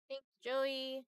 Thanks, Joey.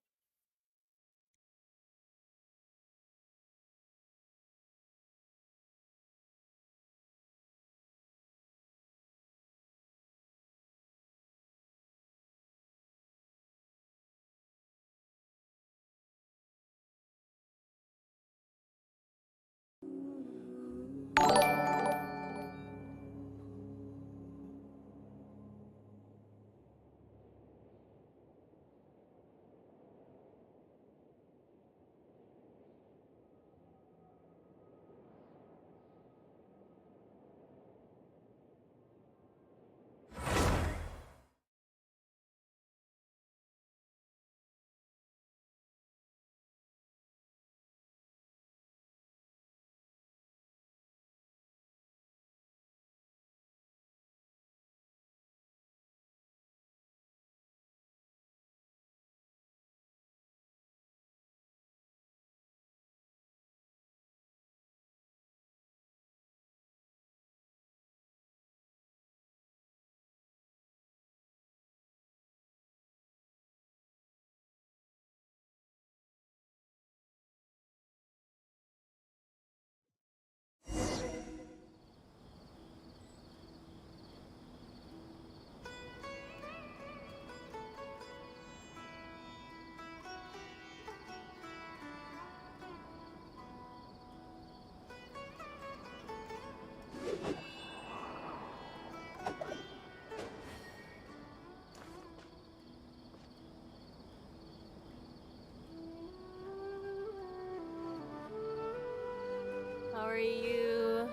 How are you?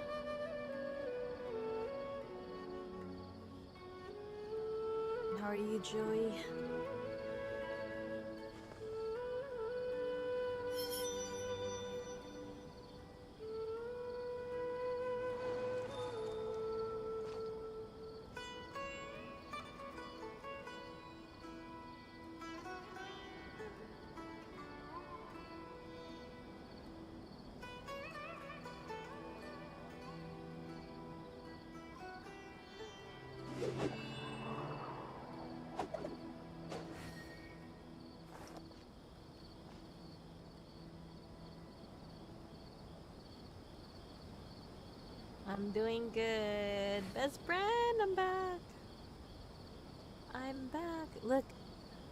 How are you, Joey? I'm doing good. Best friend, I'm back. I'm back. Look,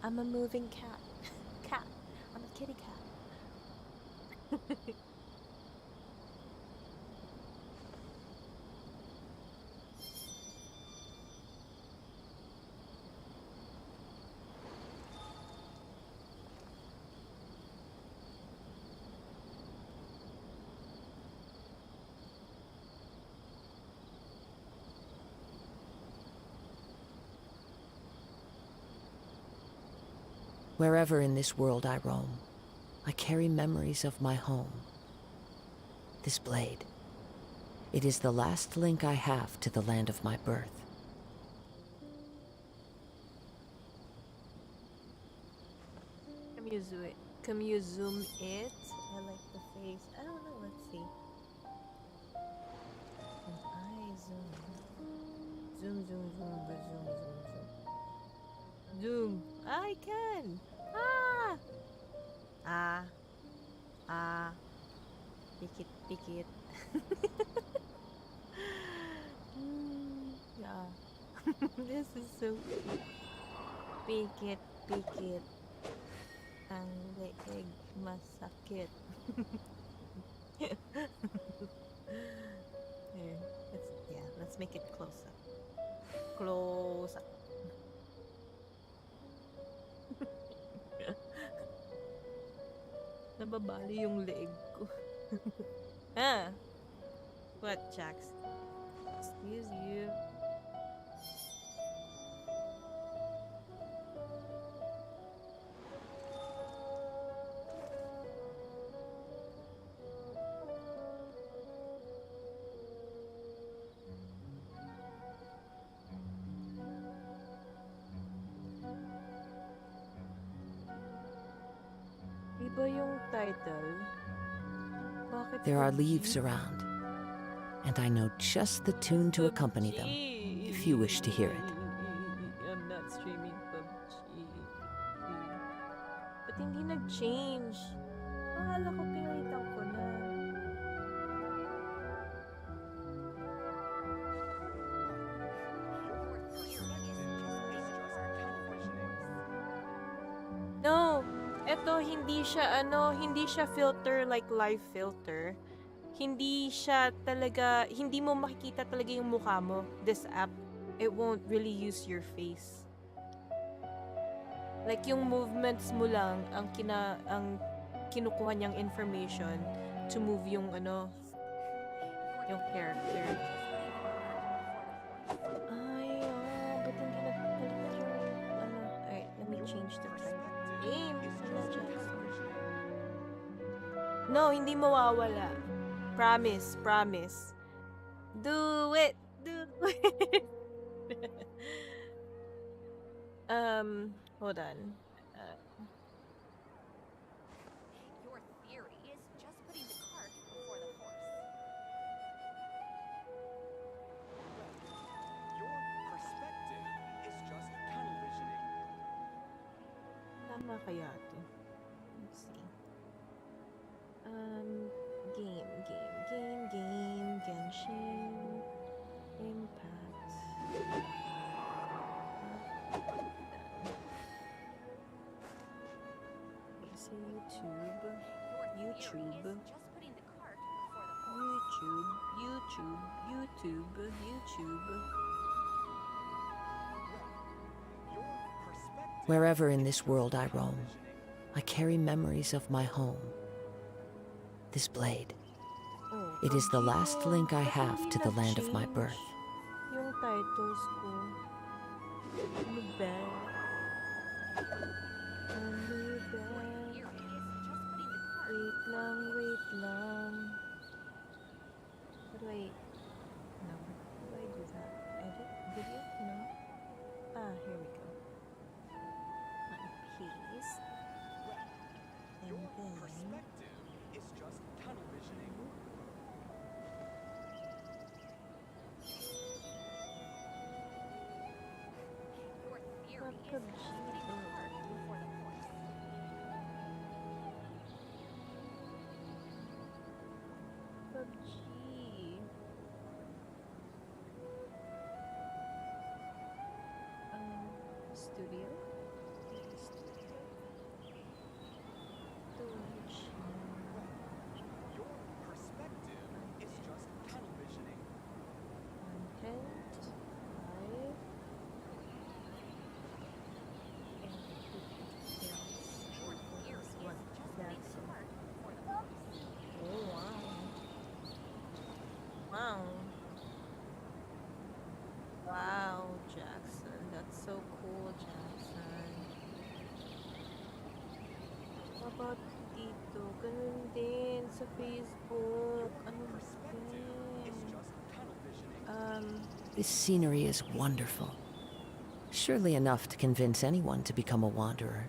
I'm a moving cat. Cat. I'm a kitty cat. Wherever in this world I roam, I carry memories of my home. This blade, it is the last link I have to the land of my birth. Can you zoom it? I like the face. I don't know. Let's see. Can I zoom? Zoom, zoom, zoom, zoom, zoom, zoom. Zoom. I can. Ah, ah, ah. Pick it. Yeah. This is so cute. Pikit, pikit. Ang leeg masakit. Here, let's make it close up. Close up. Nababali yung leeg ko. Ah! What, Jax? Excuse you. Iba yung title. Bakit There are PUBG? leaves around, and I know just the tune to accompany them, if you wish to hear it. I'm not streaming PUBG. Ba't hindi nag-change? Akala ko pinalitan ko na. No! Eto, hindi siya filter like live filter. Hindi siya talaga, hindi mo makikita talaga yung mukha mo. This app, it won't really use your face. Like yung movements mo lang ang kinukuha niyang information to move yung yung character. Ay, ba't hindi nagpalit yung alright, let me change the time. Game! No, hindi mawawala. Promise, promise. Do it! Do it! Hold on. Your theory is just putting the cart before the horse. Your perspective is just tunnel visioning. Tama kaya to? Let's see. Game, Genshin, Impact. Okay, so YouTube. Your theory is just putting the cart before the horse. YouTube. Your perspective Wherever in this world I roam, I carry memories of my home. This blade, Oh, it is the last link I have to the land of my birth. Yung titles ko. Ano ba? Ano ba? Theory is just putting the cart. Wait lang. How do I... No. How do I do that? Edit? Video? No. Here we go. Paste. Your And then... perspective is just tunnel visioning. Your theory is PUBG. just putting the cart before the horse. PUBG. Studio. Your perspective is just tunnel visioning. Content. Live. And Your theory is just putting the cart before the horse. Oh, wow. Wow. Wow, Jackson. That's so cool, Jackson. How about dito? Ganun din sa Facebook. Ano ba Perspective is din? just tunnel visioning. This scenery is wonderful. Surely enough to convince anyone to become a wanderer.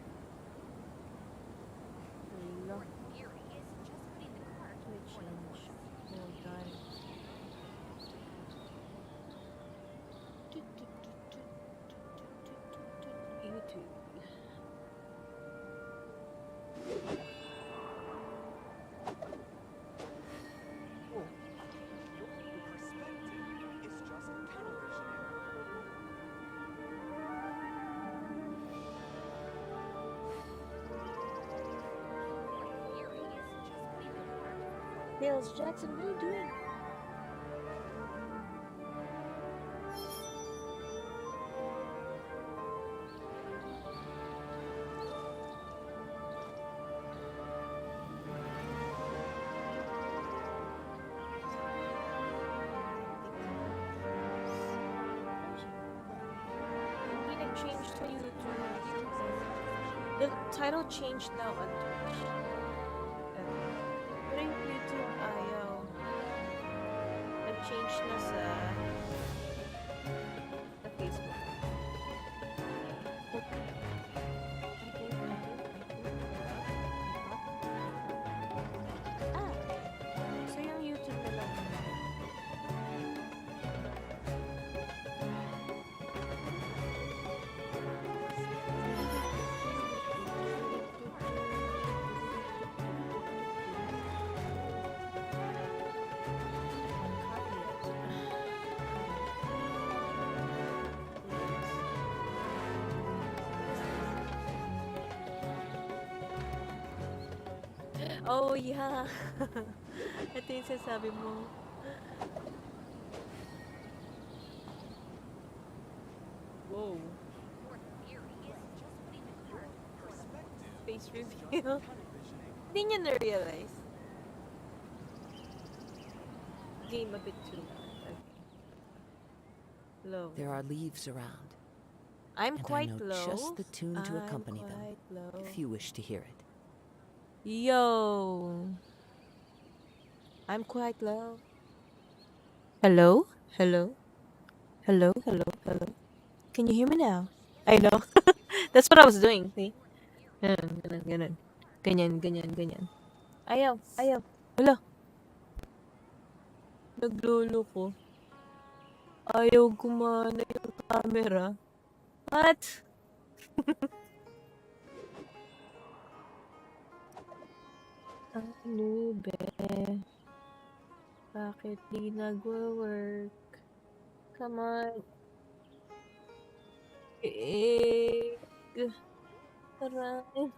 Your theory is just putting the cart Let me before the change. horse. Hold on. YouTube. Oh, Your perspective is just tunnel visioning. Tails, Jackson, what are you doing? Hindi nag-change sa YouTube. The title changed now on Twitch. Pero yung YouTube ayaw. Nag-change na sa Facebook. Ah! So yung YouTube na lang. Oh, yeah. Ito yung sasabi mo. Whoa. Your theory is just putting the cart before the horse. Face It's just reveal. tunnel visioning. Hindi niya na-realize. Game a bit too loud. Okay. Low. There are leaves around, I'm and I quite know low. just the tune to I'm accompany them, quite low. if you wish to hear it. Yo. I'm quite low. Hello? Hello? Hello? Hello? Hello? Can you hear me now? I know. That's what I was doing. See? Ganun, ganun, ganun. Ganyan, ganyan, ganyan. Ayaw, ayaw. Wala. Naglolo ko. Ayaw gumana yung camera. What? Ano be? Bakit di nagwo-work? Come on. Eh, tara. It's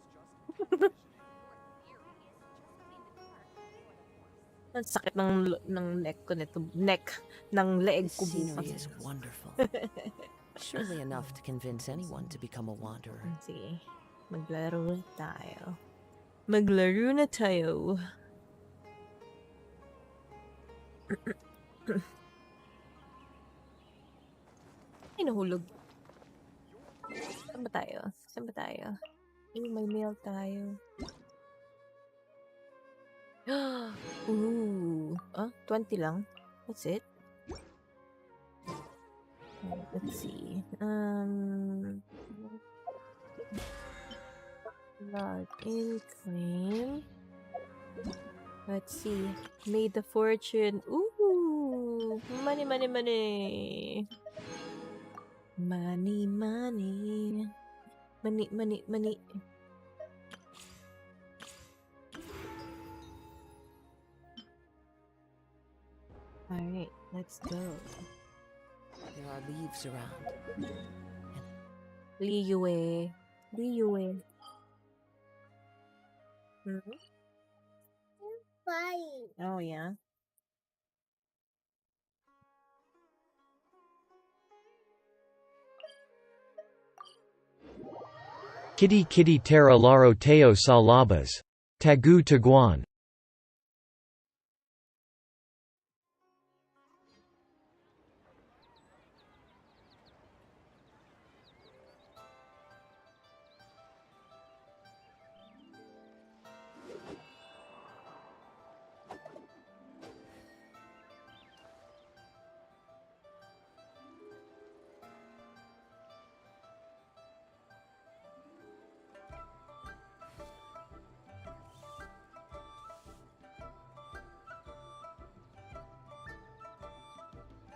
just tunnel visioning. Your theory is just putting the cart before the horse. Ang sakit ng neck ko nito. Neck ng leeg This ko scenery bukas. is wonderful. Surely enough to convince anyone to become a wanderer. Sige. Maglaro na tayo. Maglaro na tayo. Ay, nahulog. Saan ba tayo? Saan ba tayo? May mail tayo. Ooh. 20 lang? That's it? Let's see. Log in, claim. Let's see. Made the fortune. Ooh! Money, money, money! Money, money. Money, money, money. Alright, let's go. There are leaves around, Liyue. Liyue. Hmm? Oh, yeah. Kitty kitty tera laro teo sa labas. Tagu taguan.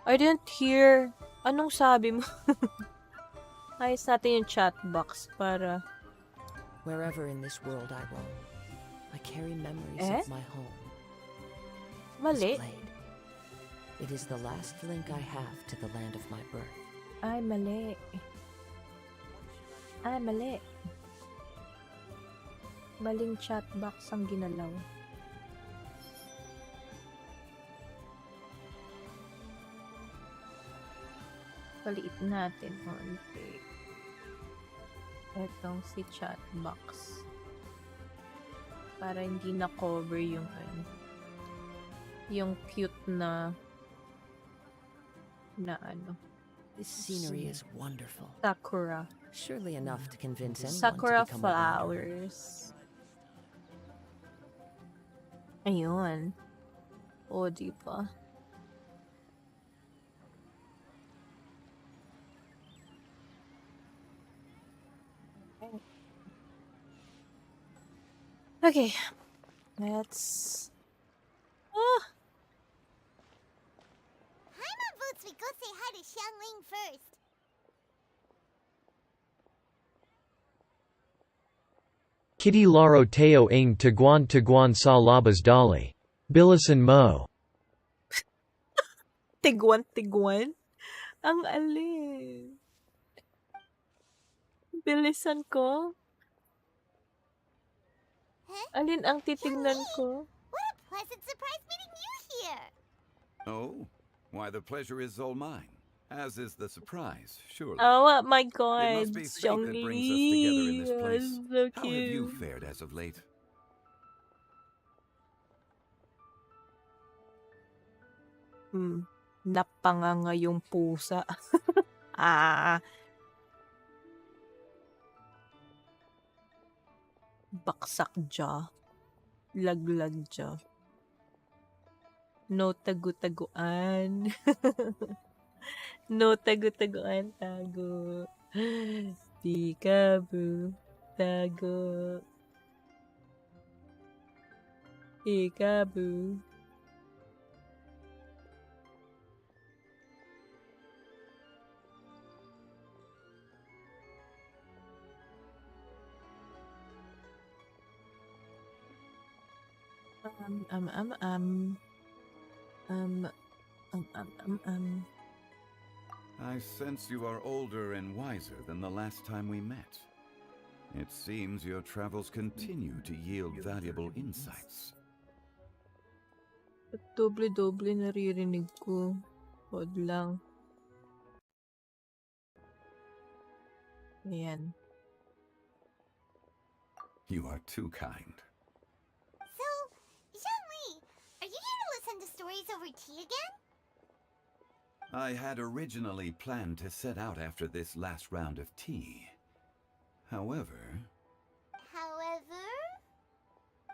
I didn't hear. Anong sabi mo? Ayos natin yung chat box para... Wherever in this world I roam, I carry memories Eh? of my home. Mali. This blade. It is the last link I have to the land of my birth. Ay, mali. Ay, mali. Maling chat box ang ginalaw. Paliit natin konti. Etong si Chatbox. Para hindi na-cover yung yung cute na ano. This scenery is wonderful. Sakura. Surely enough to convince anyone Sakura to become a wanderer. flowers. Ayun. O, diba? Okay. Let's... Ah! Paimon votes we go say hi to Xiangling first. Kitty Laro Teo Ing Taguan Sa Labas Dali. Bilisan Mo. Tiguan? Ang alin. Bilisan ko? Huh? Alin ang titignan ko? What a pleasant surprise meeting you here. Oh, why the pleasure is all mine, as is the surprise, surely. Oh my It god. must be fate that brings us together in this place. So How have you cute. fared as of late? Napanganga yung pusa. Ah. Baksak jaw. Laglag jaw. No tagu-taguan. No tagu-taguan, tago. Peekaboo, tago. Peekaboo. I sense you are older and wiser than the last time we met. It seems your travels continue to yield valuable insights. Doble-doble naririnig ko. Huwag lang. Ayan. You are too kind. So, Xiangli, are you here to listen to stories over tea again? I had originally planned to set out after this last round of tea. However,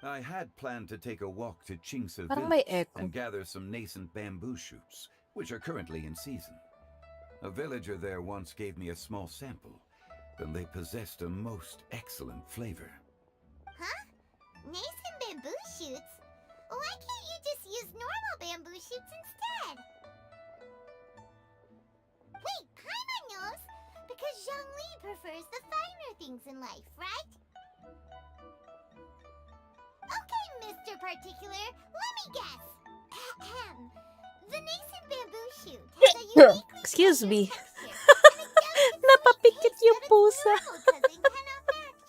I had planned to take a walk to Chingsa Parang may village echo. and gather some nascent bamboo shoots, which are currently in season. A villager there once gave me a small sample, and they possessed a most excellent flavor. Huh? Nascent bamboo shoots? Why can't you just use normal bamboo shoots instead? Wait, Paimon knows! Because Zhongli prefers the finer things in life, right? Okay, Mr. Particular, let me guess. Ahem. The nascent bamboo shoot has a uniquely Excuse tender me. texture and a delicate Napapikit sweet yung taste that its pusa. normal cousin cannot match.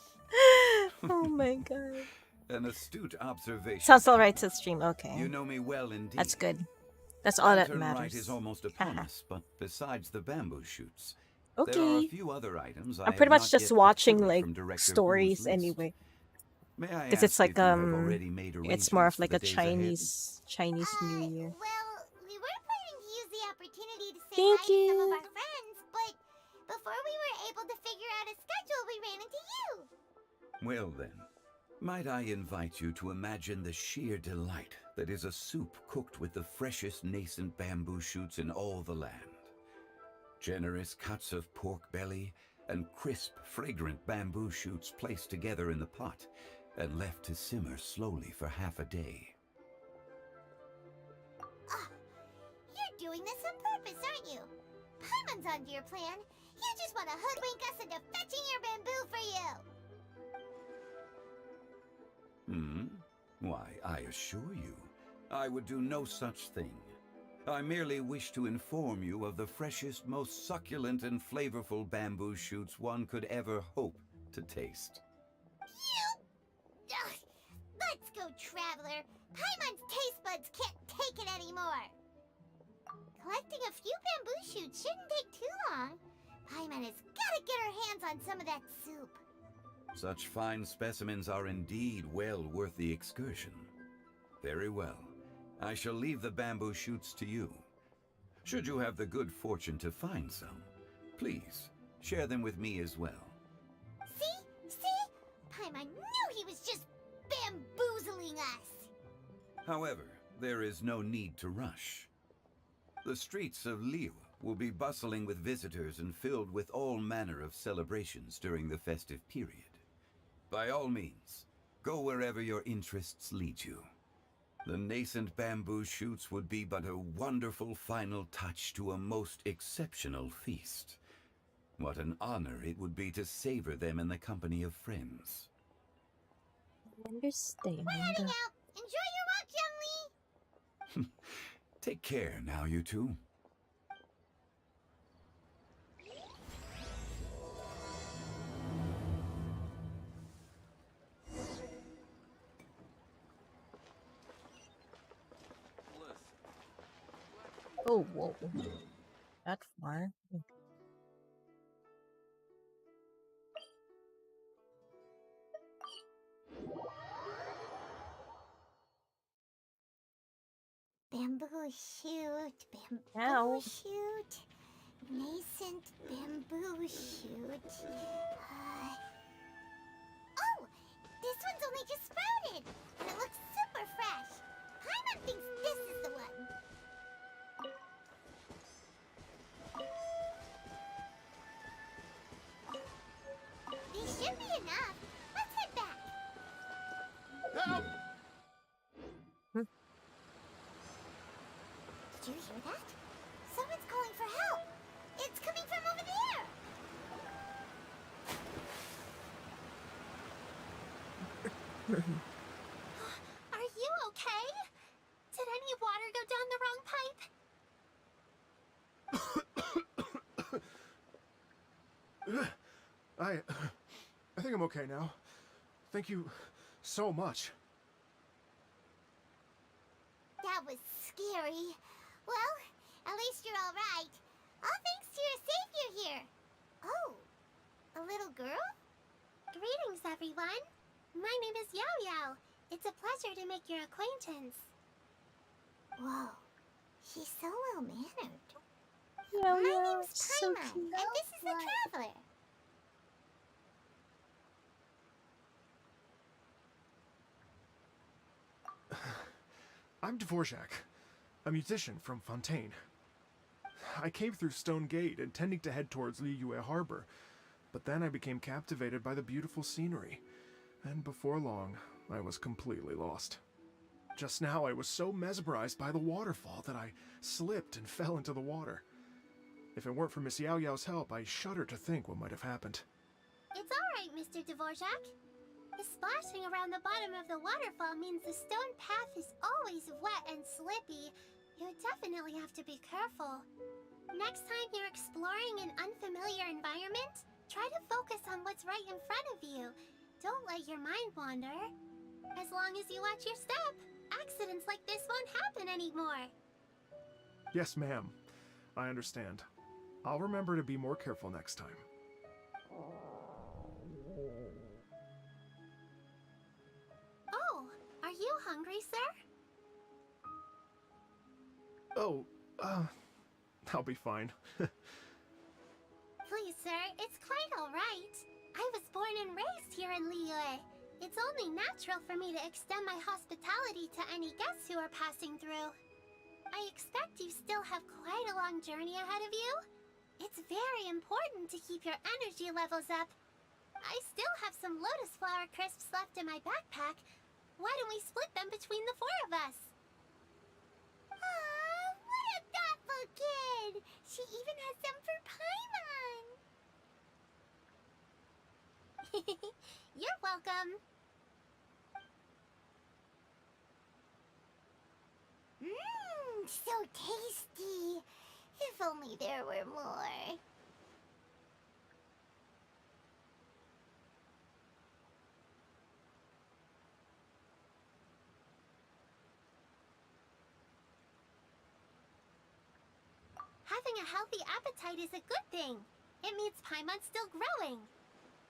Oh my god. An astute observation. Sounds alright to stream. Okay. You know me well indeed. That's good. That's all that Lantern Rite matters. is almost upon us, but besides the bamboo shoots, there are a Okay. few other items I'm I pretty have much not just yet watching procured like from Director Wu's stories list. anyway. May I Because it's ask like if you have already made it's more of arrangements like for a the days ahead? Chinese New Year. Well, we were planning to use the opportunity to say Thank hi to some of you. our friends, but before we were able to figure out a schedule, we ran into you. Well then, might I invite you to imagine the sheer delight that is a soup cooked with the freshest nascent bamboo shoots in all the land. Generous cuts of pork belly and crisp, fragrant bamboo shoots placed together in the pot and left to simmer slowly for half a day. You're doing this on purpose, aren't you? Paimon's onto your plan. You just want to hoodwink us into fetching your bamboo for you. Why, I assure you, I would do no such thing. I merely wish to inform you of the freshest, most succulent and flavorful bamboo shoots one could ever hope to taste. Ugh. Let's go, Traveler. Paimon's taste buds can't take it anymore. Collecting a few bamboo shoots shouldn't take too long. Paimon has gotta get her hands on some of that soup. Such fine specimens are indeed well worth the excursion. Very well. I shall leave the bamboo shoots to you. Should you have the good fortune to find some, please share them with me as well. See? Paimon knew he was just bamboozling us. However, there is no need to rush. The streets of Liyue will be bustling with visitors and filled with all manner of celebrations during the festive period. By all means, go wherever your interests lead you. The nascent bamboo shoots would be but a wonderful final touch to a most exceptional feast. What an honor it would be to savor them in the company of friends. Understand. We're heading out. Enjoy your walk, young Lee. Take care now, you two. Oh, whoa. That far. Bamboo shoot, bamboo Ow. shoot, nascent bamboo shoot. Oh, this one's only just sprouted, and it looks super fresh. Paimon thinks this is the one. These should be enough. Let's head back. Help! Did you hear that? Someone's calling for help. It's coming from over there. Are you okay? Did any water go down the wrong pipe? I think I'm okay now. Thank you so much. That was scary. Well, at least you're all right. All thanks to your savior here. Oh, a little girl? Greetings, everyone. My name is Yao Yao. It's a pleasure to make your acquaintance. Whoa, she's so well-mannered. Yo, My yo, name's so Paimon, cute. and this is the Traveler. I'm Dvorak, a musician from Fontaine. I came through Stone Gate intending to head towards Liyue Harbor, but then I became captivated by the beautiful scenery, and before long, I was completely lost. Just now, I was so mesmerized by the waterfall that I slipped and fell into the water. If it weren't for Miss Yao Yao's help, I shudder to think what might have happened. It's all right, Mr. Dvorak. The splashing around the bottom of the waterfall means the stone path is always wet and slippy. You definitely have to be careful. Next time you're exploring an unfamiliar environment, try to focus on what's right in front of you. Don't let your mind wander. As long as you watch your step, accidents like this won't happen anymore. Yes, ma'am. I understand. I'll remember to be more careful next time. Oh, are you hungry, sir? Oh, I'll be fine. Please, sir, it's quite all right. I was born and raised here in Liyue. It's only natural for me to extend my hospitality to any guests who are passing through. I expect you still have quite a long journey ahead of you. It's very important to keep your energy levels up. I still have some lotus flower crisps left in my backpack. Why don't we split them between the four of us? Aw, what a thoughtful kid! She even has some for Paimon! You're welcome. Mmm, so tasty. If only there were more. having a healthy appetite is a good thing. It means Paimon's still growing.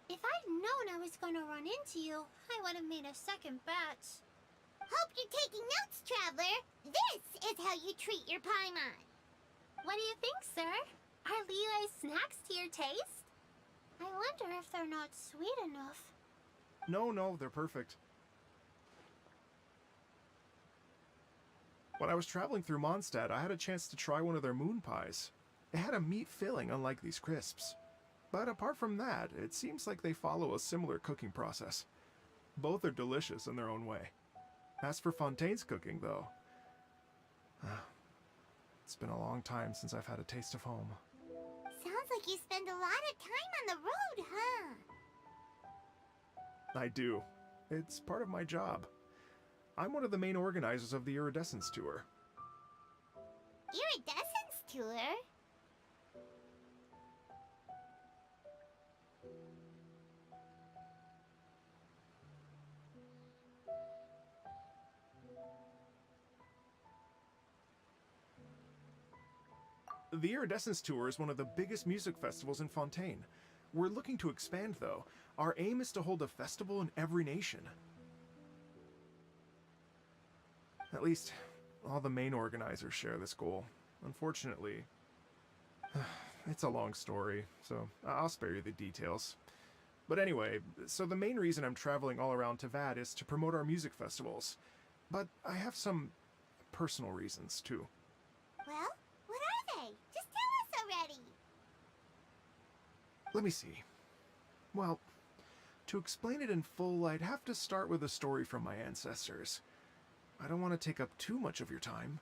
If I'd known I was gonna run into you, I would have made a second batch. Hope you're taking notes, Traveler. This is how you treat your Paimon. What do you think, sir? Are Leela's snacks to your taste? I wonder if they're not sweet enough. No, they're perfect. When I was traveling through Mondstadt, I had a chance to try one of their moon pies. It had a meat filling, unlike these crisps. But apart from that, it seems like they follow a similar cooking process. Both are delicious in their own way. As for Fontaine's cooking, though, it's been a long time since I've had a taste of home. Sounds like you spend a lot of time on the road, huh? I do. It's part of my job. I'm one of the main organizers of the Iridescence Tour. Iridescence Tour? The Iridescence Tour is one of the biggest music festivals in Fontaine. We're looking to expand, though. Our aim is to hold a festival in every nation. At least, all the main organizers share this goal. Unfortunately, it's a long story, so I'll spare you the details. But anyway, so the main reason I'm traveling all around Tavad is to promote our music festivals. But I have some personal reasons, too. Well, what are they? Just tell us already. Let me see. Well, to explain it in full, I'd have to start with a story from my ancestors. I don't want to take up too much of your time.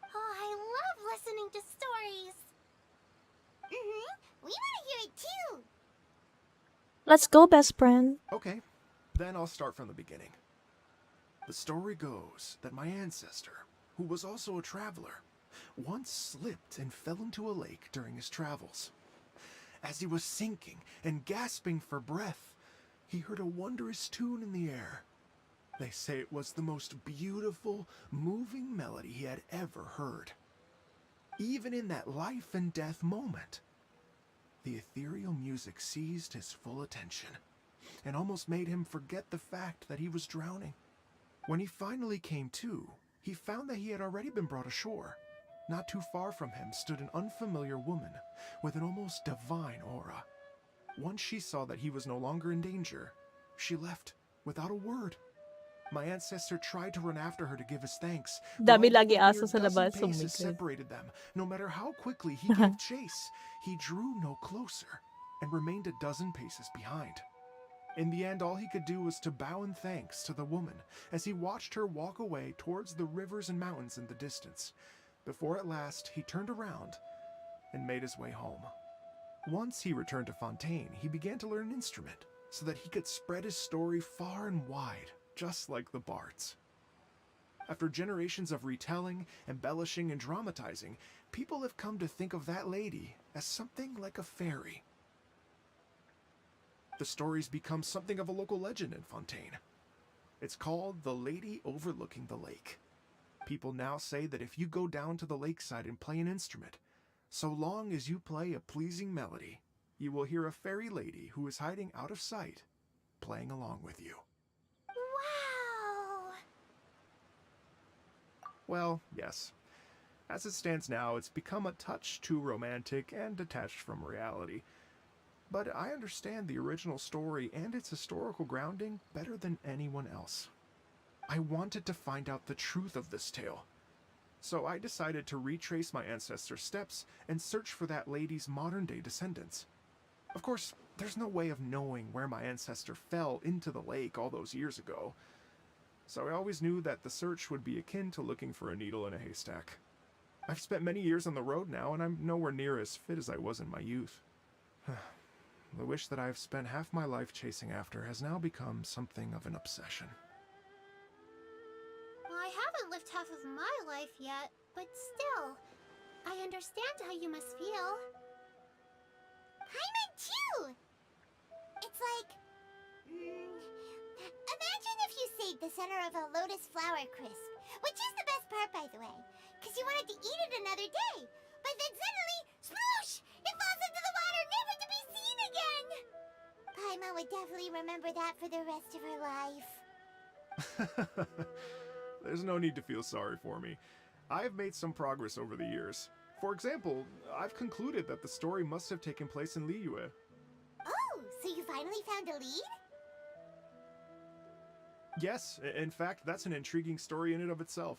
Oh, I love listening to stories. We want to hear it too. Let's go, best friend. Okay, then I'll start from the beginning. The story goes that my ancestor, who was also a traveler, once slipped and fell into a lake during his travels. As he was sinking and gasping for breath, he heard a wondrous tune in the air. They say it was the most beautiful, moving melody he had ever heard. Even in that life and death moment, the ethereal music seized his full attention and almost made him forget the fact that he was drowning. When he finally came to, he found that he had already been brought ashore. Not too far from him stood an unfamiliar woman with an almost divine aura. Once she saw that he was no longer in danger, she left without a word. My ancestor tried to run after her to give his thanks. but Dami although lagi a aso mere sa dozen labas, paces sumikrit. separated them. No matter how quickly he gave chase, he drew no closer and remained a dozen paces behind. In the end, all he could do was to bow in thanks to the woman as he watched her walk away towards the rivers and mountains in the distance, before at last he turned around and made his way home. Once he returned to Fontaine, he began to learn an instrument so that he could spread his story far and wide, just like the bards. After generations of retelling, embellishing, and dramatizing, people have come to think of that lady as something like a fairy. The story's become something of a local legend in Fontaine. It's called the Lady Overlooking the Lake. People now say that if you go down to the lakeside and play an instrument, so long as you play a pleasing melody, you will hear a fairy lady who is hiding out of sight, playing along with you. Wow. Well, yes. As it stands now, it's become a touch too romantic and detached from reality. But I understand the original story and its historical grounding better than anyone else. I wanted to find out the truth of this tale. So I decided to retrace my ancestors' steps and search for that lady's modern-day descendants. Of course, there's no way of knowing where my ancestor fell into the lake all those years ago. So I always knew that the search would be akin to looking for a needle in a haystack. I've spent many years on the road now, and I'm nowhere near as fit as I was in my youth. The wish that I've spent half my life chasing after has now become something of an obsession. Well, I haven't lived half of my life yet, but still, I understand how you must feel. Paimon too! It's like... imagine if you saved the center of a lotus flower crisp, which is the best part, by the way, because you wanted to eat it another day. but then suddenly, sploosh! It falls into the water, never to be seen again! Paimon would definitely remember that for the rest of her life. There's no need to feel sorry for me. I've made some progress over the years. For example, I've concluded that the story must have taken place in Liyue. Oh, so you finally found a lead? Yes, in fact, that's an intriguing story in and of itself.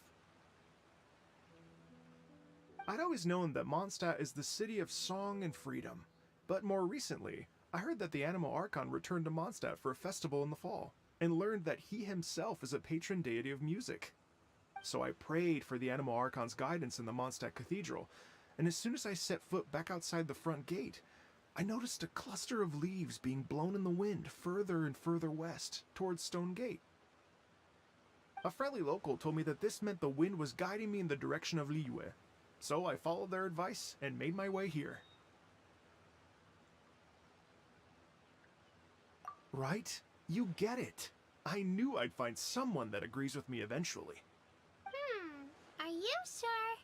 I'd always known that Mondstadt is the city of song and freedom, but more recently, I heard that the Animal Archon returned to Mondstadt for a festival in the fall, and learned that he himself is a patron deity of music. So I prayed for the Animal Archon's guidance in the Mondstadt Cathedral, and as soon as I set foot back outside the front gate, I noticed a cluster of leaves being blown in the wind further and further west, towards Stone Gate. A friendly local told me that this meant the wind was guiding me in the direction of Liyue, so I followed their advice and made my way here. Right? You get it. I knew I'd find someone that agrees with me eventually. Are you sure?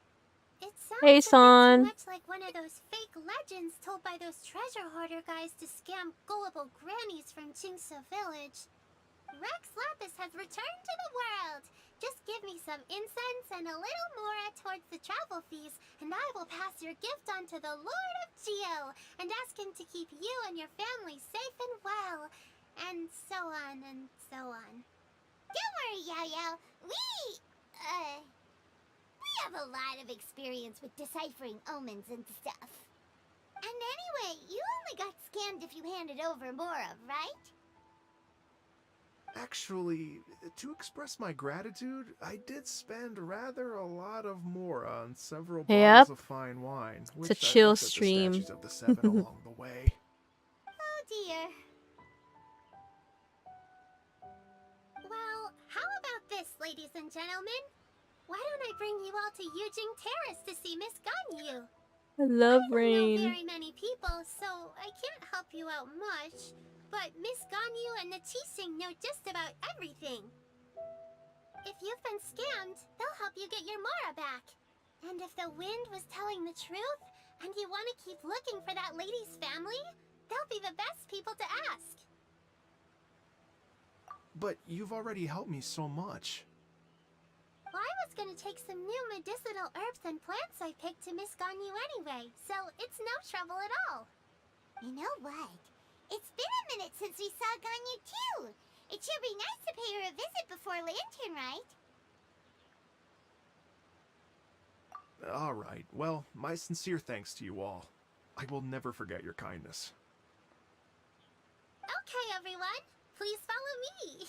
It sounds Hey, a bit Son. too much like one of those fake legends told by those treasure hoarder guys to scam gullible grannies from Chingsa Village. Rex Lapis has returned to the world. Just give me some incense and a little mora towards the travel fees, and I will pass your gift on to the Lord of Geo and ask him to keep you and your family safe and well. And so on and so on. Don't worry, Yao Yao. We have a lot of experience with deciphering omens and stuff. And anyway, you only got scammed if you handed over Mora, right? Actually, to express my gratitude, I did spend rather a lot of mora on several Yep. bottles of fine wine, It's a which I chill left at the stream. statues of the Seven along the way. Oh dear. Well, how about this, ladies and gentlemen? Why don't I bring you all to Yujing Terrace to see Miss Ganyu? I love I don't know rain. very many people, so I can't help you out much. But Miss Ganyu and the Qixing know just about everything. If you've been scammed, they'll help you get your Mora back. And if the wind was telling the truth, and you want to keep looking for that lady's family, they'll be the best people to ask. But you've already helped me so much. Well, I was gonna take some new medicinal herbs and plants I picked to Miss Ganyu anyway, so it's no trouble at all. You know what? It's been a minute since we saw Ganyu too. It should be nice to pay her a visit before Lantern, right? Alright, well, my sincere thanks to you all. I will never forget your kindness. Okay, everyone. Please follow me.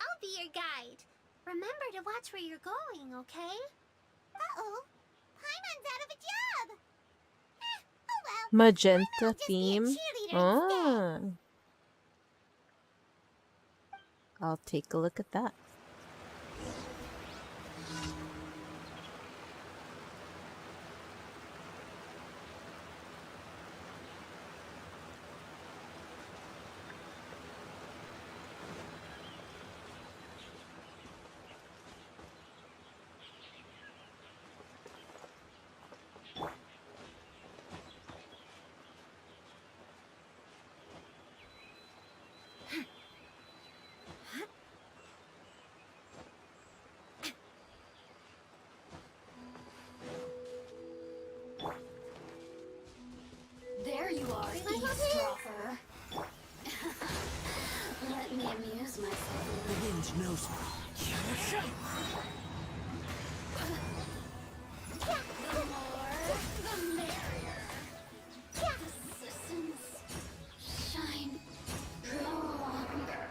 I'll be your guide. Remember to watch where you're going, okay? Uh-oh. Paimon's out of a job. Oh well. Magenta I'll just be a theme. cheerleader instead. I'll take a look at that. There you are, eavesdropper. Let me amuse myself. The wind knows me. The more, the merrier. Assistance, shine, grow longer.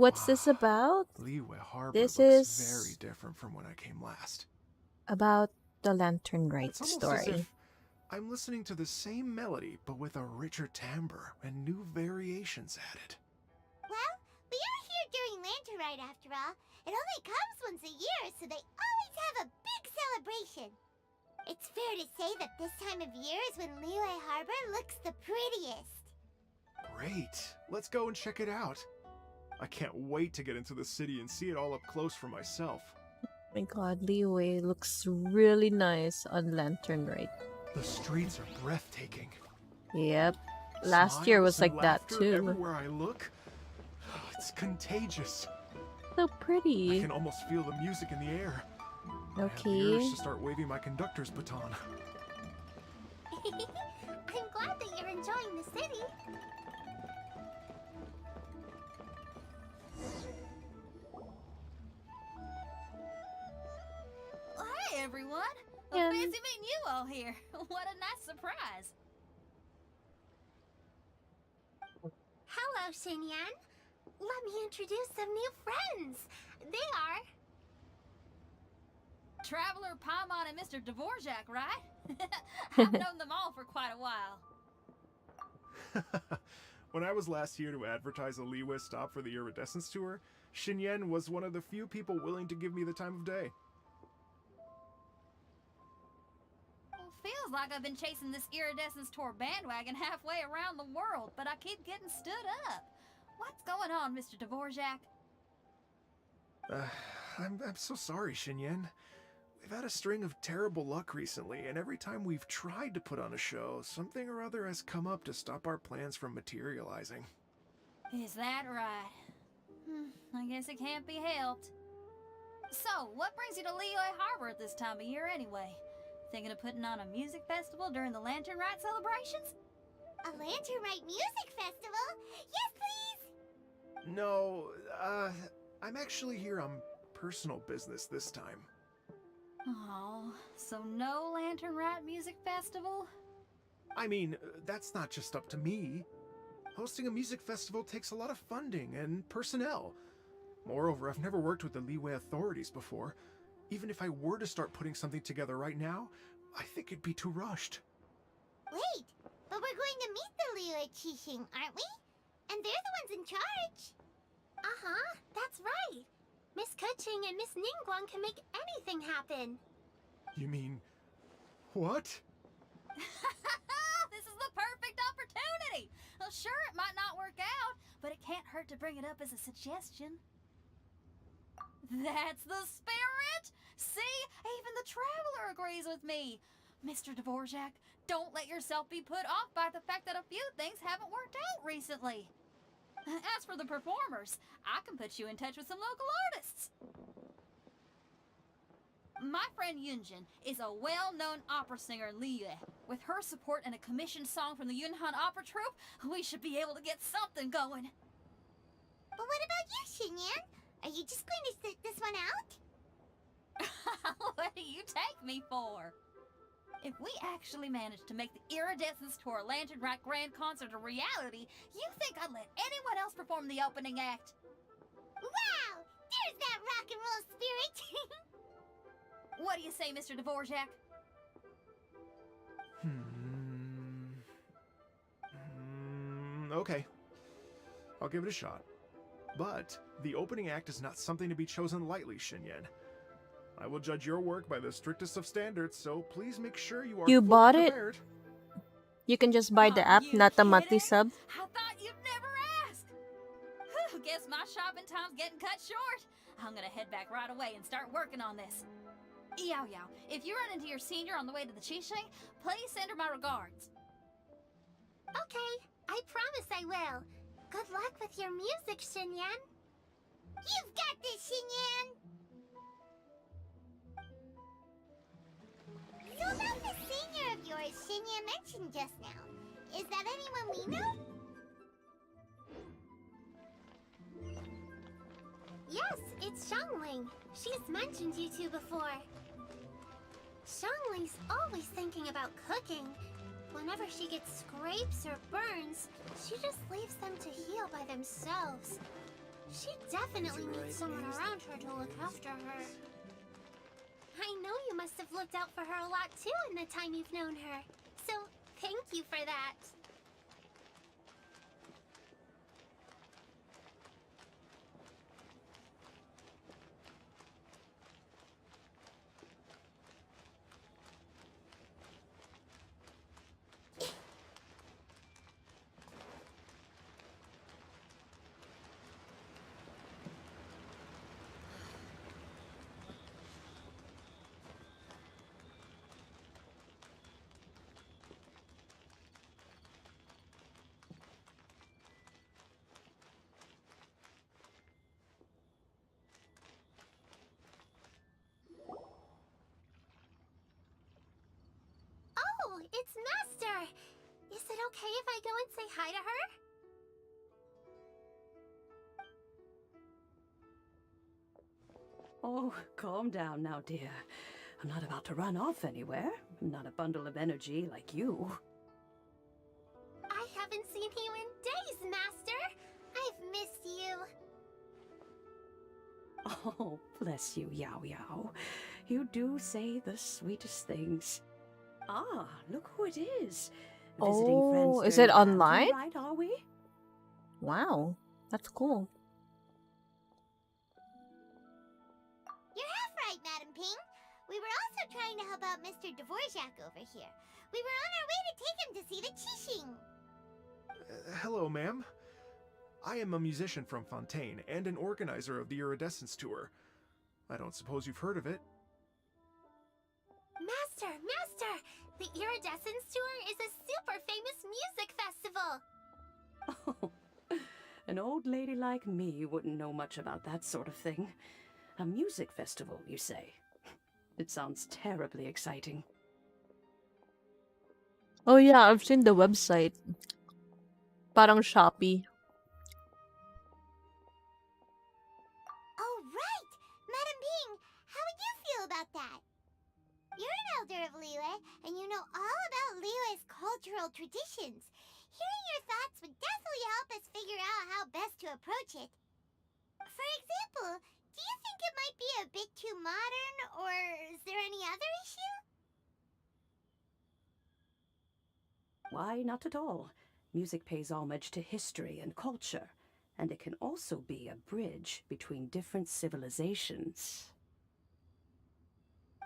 What's this about? Liyue Harbor This looks is very different from when I came last. about the Lantern Rite It's almost as story. if I'm listening to the same melody, but with a richer timbre and new variations added. Well, we are here during Lantern Rite after all. It only comes once a year, so they always have a big celebration. It's fair to say that this time of year is when Liyue Harbor looks the prettiest. Great! Let's go and check it out. I can't wait to get into the city and see it all up close for myself. Oh my god, Liyue looks really nice on Lantern Rite. The streets are breathtaking. Yep. Last year was Smiles and like that laughter too. Everywhere I look, it's contagious. So I pretty. can almost feel the music in the air. I have the Okay. urge to start waving my conductor's baton. I'm glad that you're enjoying the city. Well, hey, everyone. Yeah. Fancy meeting you all here. What a nice surprise. Hello, Xinyan. Let me introduce some new friends. They are... Traveler, Paimon, and Mr. Dvorak, right? I've known them all for quite a while. When I was last here to advertise a Liyue stop for the Iridescence tour, Xinyan was one of the few people willing to give me the time of day. Well, feels like I've been chasing this Iridescence tour bandwagon halfway around the world, but I keep getting stood up. What's going on, Mr. Dvorak? I'm so sorry, Xinyan. We've had a string of terrible luck recently, and every time we've tried to put on a show, something or other has come up to stop our plans from materializing. Is that right? I guess it can't be helped. So, what brings you to Liyue Harbor at this time of year anyway? Thinking of putting on a music festival during the Lantern Rite celebrations? A Lantern Rite music festival? Yes, please! No, I'm actually here on personal business this time. Oh, so no Lantern Rite music festival? I mean, that's not just up to me. Hosting a music festival takes a lot of funding and personnel. Moreover, I've never worked with the Liyue authorities before. Even if I were to start putting something together right now, I think it'd be too rushed. Wait, but we're going to meet the Liyue Qixing, aren't we? And they're the ones in charge. Uh-huh, that's right. Miss Kuching and Miss Ningguang can make anything happen. You mean... what? This is the perfect opportunity! Well, sure, it might not work out, but it can't hurt to bring it up as a suggestion. That's the spirit! See? Even the Traveler agrees with me. Mr. Dvorak, don't let yourself be put off by the fact that a few things haven't worked out recently. As for the performers, I can put you in touch with some local artists. My friend Yunjin is a well-known opera singer in Liyue. With her support and a commissioned song from the Yunhan Opera Troupe, we should be able to get something going. But what about you, Xinyan? Are you just going to sit this one out? What do you take me for? If we actually manage to make the Iridescence Tour Lantern Rite Grand Concert a reality, you think I'd let anyone else perform the opening act? Wow! There's that rock and roll spirit! What do you say, Mr. Dvorak? Okay. I'll give it a shot. But the opening act is not something to be chosen lightly, Xinyan. I will judge your work by the strictest of standards, so please make sure you are You fully bought it? prepared. You can just buy the Are app, you not the monthly kidding? sub. I thought you'd never ask. Whew, guess my shopping time's getting cut short. I'm gonna head back right away and start working on this. Yao Yao, if you run into your senior on the way to the Qixing, please send her my regards. Okay, I promise I will. Good luck with your music, Xinyan. You've got this, Xinyan! So about the senior of yours Xinyan mentioned just now, is that anyone we know? Yes, it's Xiangling. She's mentioned you two before. Xiangling's always thinking about cooking. Whenever she gets scrapes or burns, she just leaves them to heal by themselves. She definitely needs someone around her to look after her. I know you must have looked out for her a lot too in the time you've known her. So, thank you for that. Oh, it's Master! Is it okay if I go and say hi to her? Oh, calm down now, dear. I'm not about to run off anywhere. I'm not a bundle of energy like you. I haven't seen you in days, Master! I've missed you. Oh, bless you, Yao Yao. You do say the sweetest things. Ah, look who it is. Visiting friends Oh, is during it Phantom online? Rite, are we? Wow, that's cool. You're half right, Madam Ping. We were also trying to help out Mr. Dvorak over here. We were on our way to take him to see the Qixing. Hello, ma'am. I am a musician from Fontaine and an organizer of the Iridescence Tour. I don't suppose you've heard of it. Master! The Iridescence Tour is a super famous music festival! Oh, an old lady like me wouldn't know much about that sort of thing. A music festival, you say? It sounds terribly exciting. Oh yeah, I've seen the website. Parang Shopee. Oh, right! Madam Ping, how would you feel about that? You're an elder of Liyue, and you know all about Liyue's cultural traditions. Hearing your thoughts would definitely help us figure out how best to approach it. For example, do you think it might be a bit too modern, or is there any other issue? Why, not at all. Music pays homage to history and culture, and it can also be a bridge between different civilizations.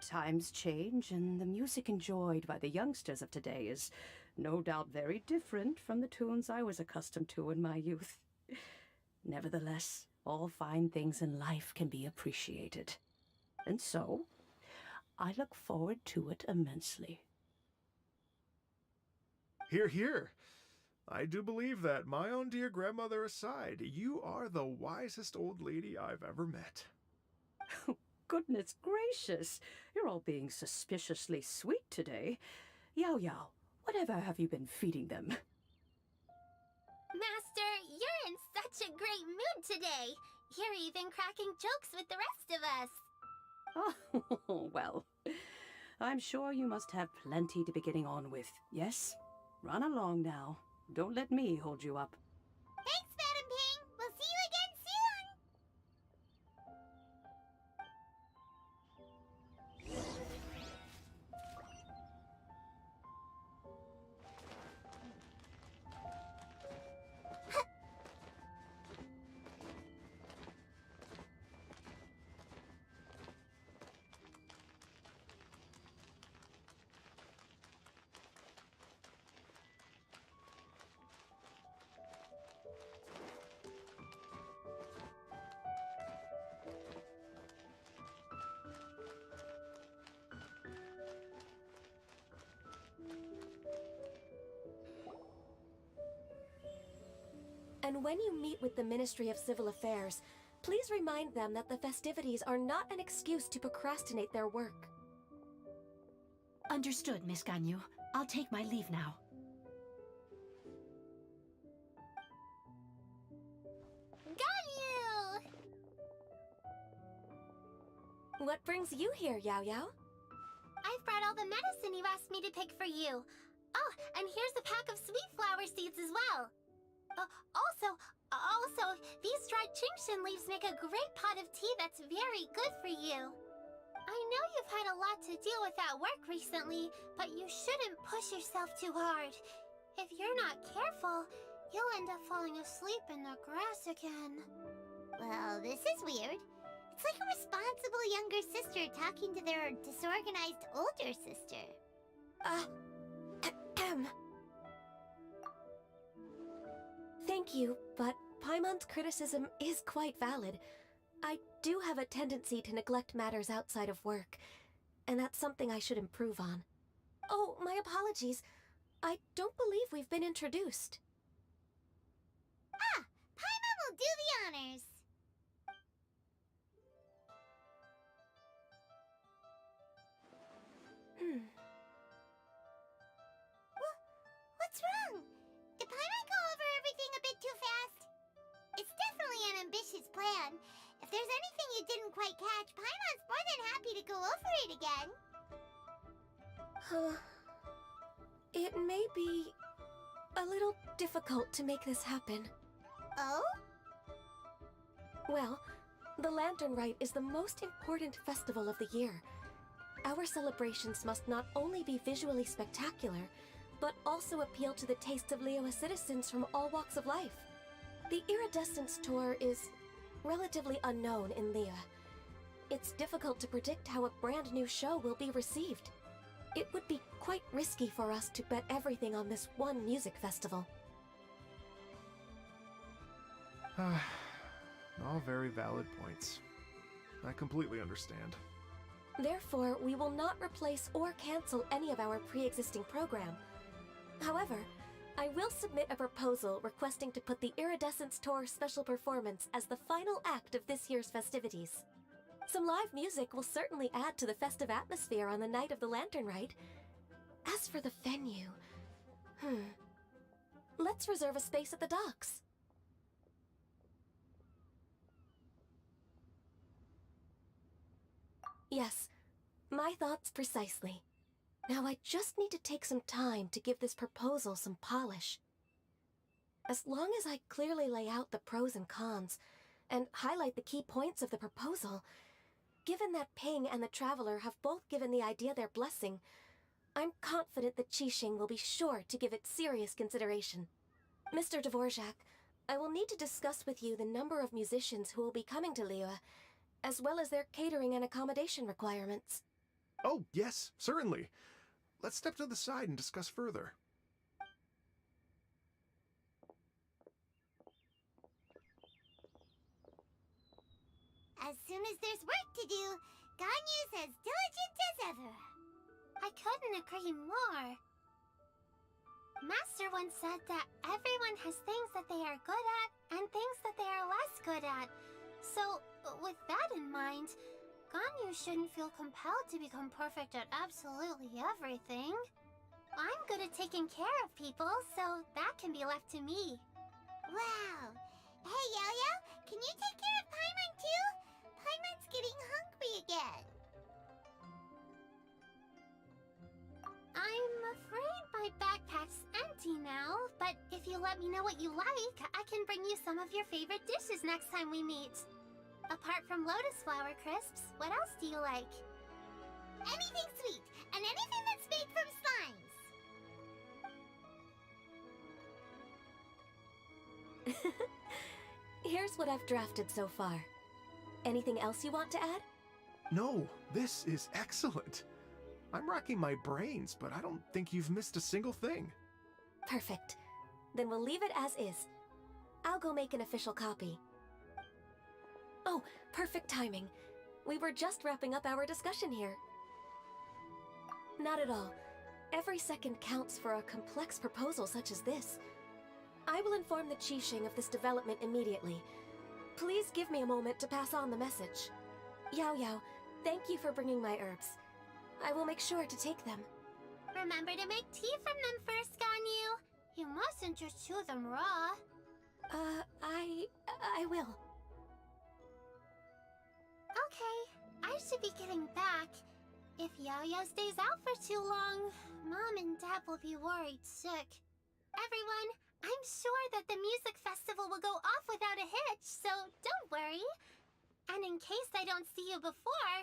Times change, and the music enjoyed by the youngsters of today is no doubt very different from the tunes I was accustomed to in my youth. Nevertheless, all fine things in life can be appreciated. And so, I look forward to it immensely. Hear, hear. I do believe that, my own dear grandmother aside, you are the wisest old lady I've ever met. Goodness gracious, you're all being suspiciously sweet today. Yao Yao, whatever have you been feeding them? Master, you're in such a great mood today. You're even cracking jokes with the rest of us. Oh, well, I'm sure you must have plenty to be getting on with, yes? Run along now. Don't let me hold you up. Thanks, Madam Ping. We'll see you again soon. And when you meet with the Ministry of Civil Affairs, please remind them that the festivities are not an excuse to procrastinate their work. Understood, Miss Ganyu. I'll take my leave now. Ganyu! What brings you here, Yao Yao? I've brought all the medicine you asked me to pick for you. Oh, and here's a pack of sweet flower seeds as well. Also, Also, these dried chingshin leaves make a great pot of tea that's very good for you. I know you've had a lot to deal with at work recently, but you shouldn't push yourself too hard. If you're not careful, you'll end up falling asleep in the grass again. Well, this is weird. It's like a responsible younger sister talking to their disorganized older sister. Thank you, but Paimon's criticism is quite valid. I do have a tendency to neglect matters outside of work, and that's something I should improve on. Oh, my apologies. I don't believe we've been introduced. Ah! Paimon will do the honors! What's wrong? Did Paimon go over everything a bit too fast? It's definitely an ambitious plan. If there's anything you didn't quite catch, Paimon's more than happy to go over it again. It may be a little difficult to make this happen. Oh? Well, the Lantern Rite is the most important festival of the year. Our celebrations must not only be visually spectacular, but also appeal to the tastes of Liyue citizens from all walks of life. The Iridescence Tour is relatively unknown in Liyue. It's difficult to predict how a brand new show will be received. It would be quite risky for us to bet everything on this one music festival. All very valid points. I completely understand. Therefore, we will not replace or cancel any of our pre-existing program. However, I will submit a proposal requesting to put the Iridescence Tour special performance as the final act of this year's festivities. Some live music will certainly add to the festive atmosphere on the night of the Lantern Rite. As for the venue... Let's reserve a space at the docks. Yes, my thoughts precisely. Now I just need to take some time to give this proposal some polish. As long as I clearly lay out the pros and cons, and highlight the key points of the proposal, given that Ping and the Traveler have both given the idea their blessing, I'm confident that Qixing will be sure to give it serious consideration. Mr. Dvorak, I will need to discuss with you the number of musicians who will be coming to Liyue, as well as their catering and accommodation requirements. Oh, yes, certainly. Let's step to the side and discuss further. As soon as there's work to do, Ganyu's as diligent as ever. I couldn't agree more. Master once said that everyone has things that they are good at and things that they are less good at. So, with that in mind, Ganyu shouldn't feel compelled to become perfect at absolutely everything. I'm good at taking care of people, so that can be left to me. Wow! Hey, Yo-Yo, can you take care of Paimon too? Paimon's getting hungry again. I'm afraid my backpack's empty now, but if you let me know what you like, I can bring you some of your favorite dishes next time we meet. Apart from lotus flower crisps, what else do you like? Anything sweet, and anything that's made from slimes. Here's what I've drafted so far. Anything else you want to add? No, this is excellent. I'm racking my brains, but I don't think you've missed a single thing. Perfect. Then we'll leave it as is. I'll go make an official copy. Oh, perfect timing. We were just wrapping up our discussion here. Not at all. Every second counts for a complex proposal such as this. I will inform the Qixing of this development immediately. Please give me a moment to pass on the message. Yao Yao, thank you for bringing my herbs. I will make sure to take them. Remember to make tea from them first, Ganyu. You mustn't just chew them raw. I will. Okay, I should be getting back. If Yaya stays out for too long, Mom and Dad will be worried sick. Everyone, I'm sure that the music festival will go off without a hitch, so don't worry. And in case I don't see you before,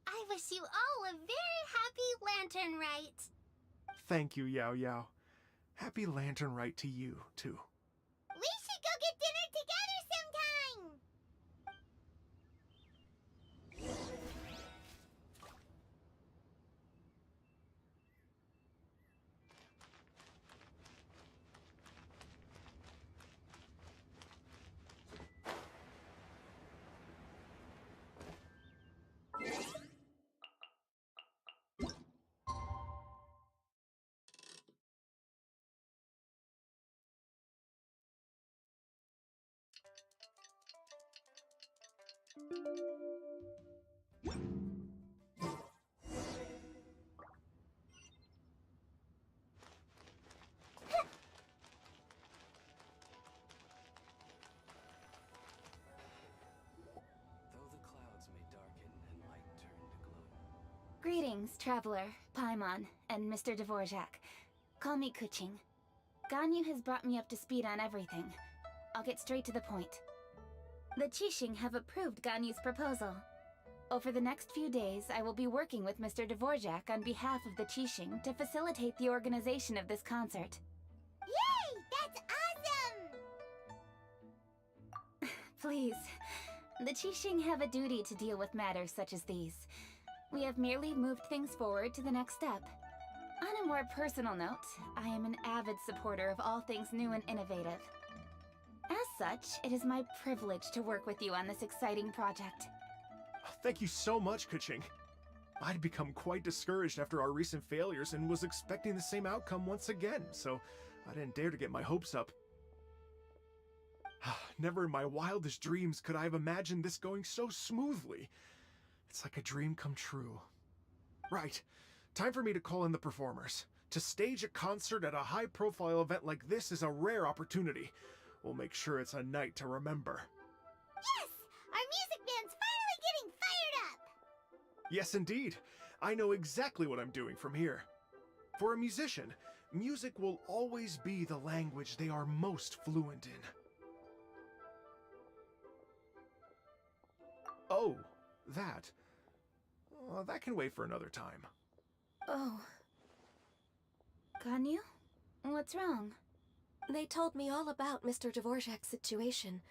I wish you all a very happy Lantern Rite. Thank you, Yao Yao. Happy Lantern Rite to you, too. We should go get dinner together sometime! Though the clouds may darken and light turn to gloom. Greetings, Traveler, Paimon, and Mr. Dvorak. Call me Kuching. Ganyu has brought me up to speed on everything. I'll get straight to the point. The Qixing have approved Ganyu's proposal. Over the next few days, I will be working with Mr. Dvorak on behalf of the Qixing to facilitate the organization of this concert. Yay! That's awesome! Please. The Qixing have a duty to deal with matters such as these. We have merely moved things forward to the next step. On a more personal note, I am an avid supporter of all things new and innovative. As such, it is my privilege to work with you on this exciting project. Thank you so much, Kuching. I'd become quite discouraged after our recent failures and was expecting the same outcome once again, so I didn't dare to get my hopes up. Never in my wildest dreams could I have imagined this going so smoothly. It's like a dream come true. Right. Time for me to call in the performers. To stage a concert at a high-profile event like this is a rare opportunity. We'll make sure it's a night to remember. Yes! Our music band's finally getting fired up! Yes, indeed. I know exactly what I'm doing from here. For a musician, music will always be the language they are most fluent in. Oh, that. That can wait for another time. Oh. Ganyu? What's wrong? They told me all about Mr. Dvorak's situation,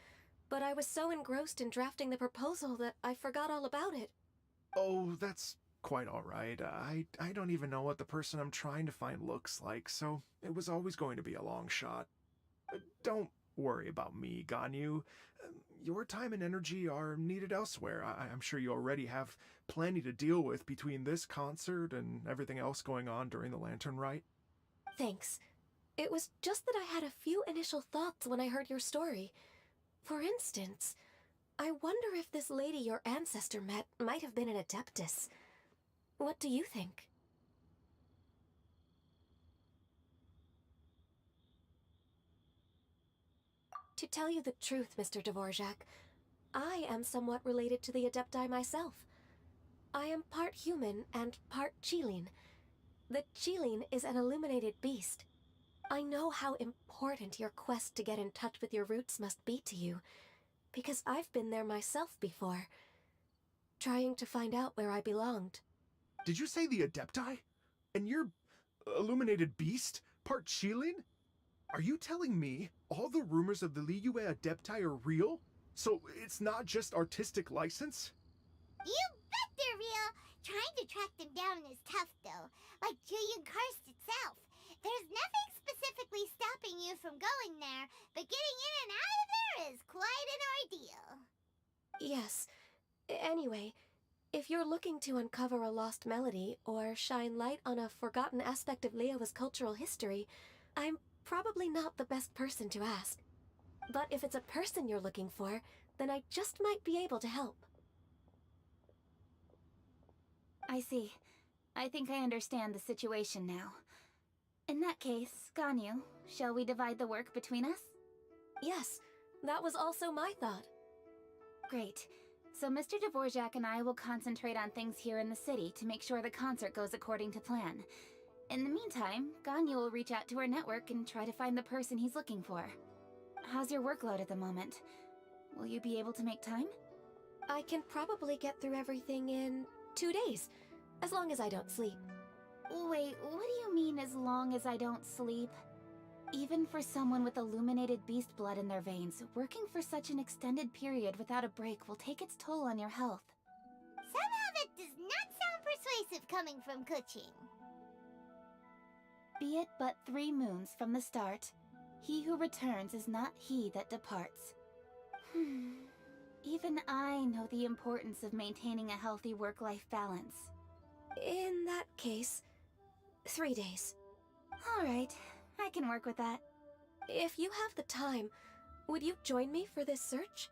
but I was so engrossed in drafting the proposal that I forgot all about it. Oh, that's quite all right. I don't even know what the person I'm trying to find looks like, so it was always going to be a long shot. Don't worry about me, Ganyu. Your time and energy are needed elsewhere. I'm sure you already have plenty to deal with between this concert and everything else going on during the Lantern Rite. Thanks. It was just that I had a few initial thoughts when I heard your story. For instance, I wonder if this lady your ancestor met might have been an Adeptus. What do you think? To tell you the truth, Mr. Dvorak, I am somewhat related to the Adepti myself. I am part human and part Qilin. The Qilin is an illuminated beast. I know how important your quest to get in touch with your roots must be to you, because I've been there myself before, trying to find out where I belonged. Did you say the Adepti? And you're illuminated beast? Part Qilin? Are you telling me all the rumors of the Liyue Adepti are real? So it's not just artistic license? You bet they're real! Trying to track them down is tough, though. Like Julian Karst itself. There's nothing specifically stopping you from going there, but getting in and out of there is quite an ordeal. Yes. Anyway, if you're looking to uncover a lost melody or shine light on a forgotten aspect of Liyue's cultural history, I'm probably not the best person to ask. But if it's a person you're looking for, then I just might be able to help. I see. I think I understand the situation now. In that case, Ganyu, shall we divide the work between us? Yes, that was also my thought. Great. So Mr. Dvorak and I will concentrate on things here in the city to make sure the concert goes according to plan. In the meantime, Ganyu will reach out to her network and try to find the person he's looking for. How's your workload at the moment? Will you be able to make time? I can probably get through everything in 2 days, as long as I don't sleep. Wait, what do you mean as long as I don't sleep? Even for someone with illuminated beast blood in their veins, working for such an extended period without a break will take its toll on your health. Somehow that does not sound persuasive coming from Kuching. Be it but 3 moons from the start, he who returns is not he that departs. Even I know the importance of maintaining a healthy work-life balance. In that case, 3 days. Alright, I can work with that. If you have the time, would you join me for this search?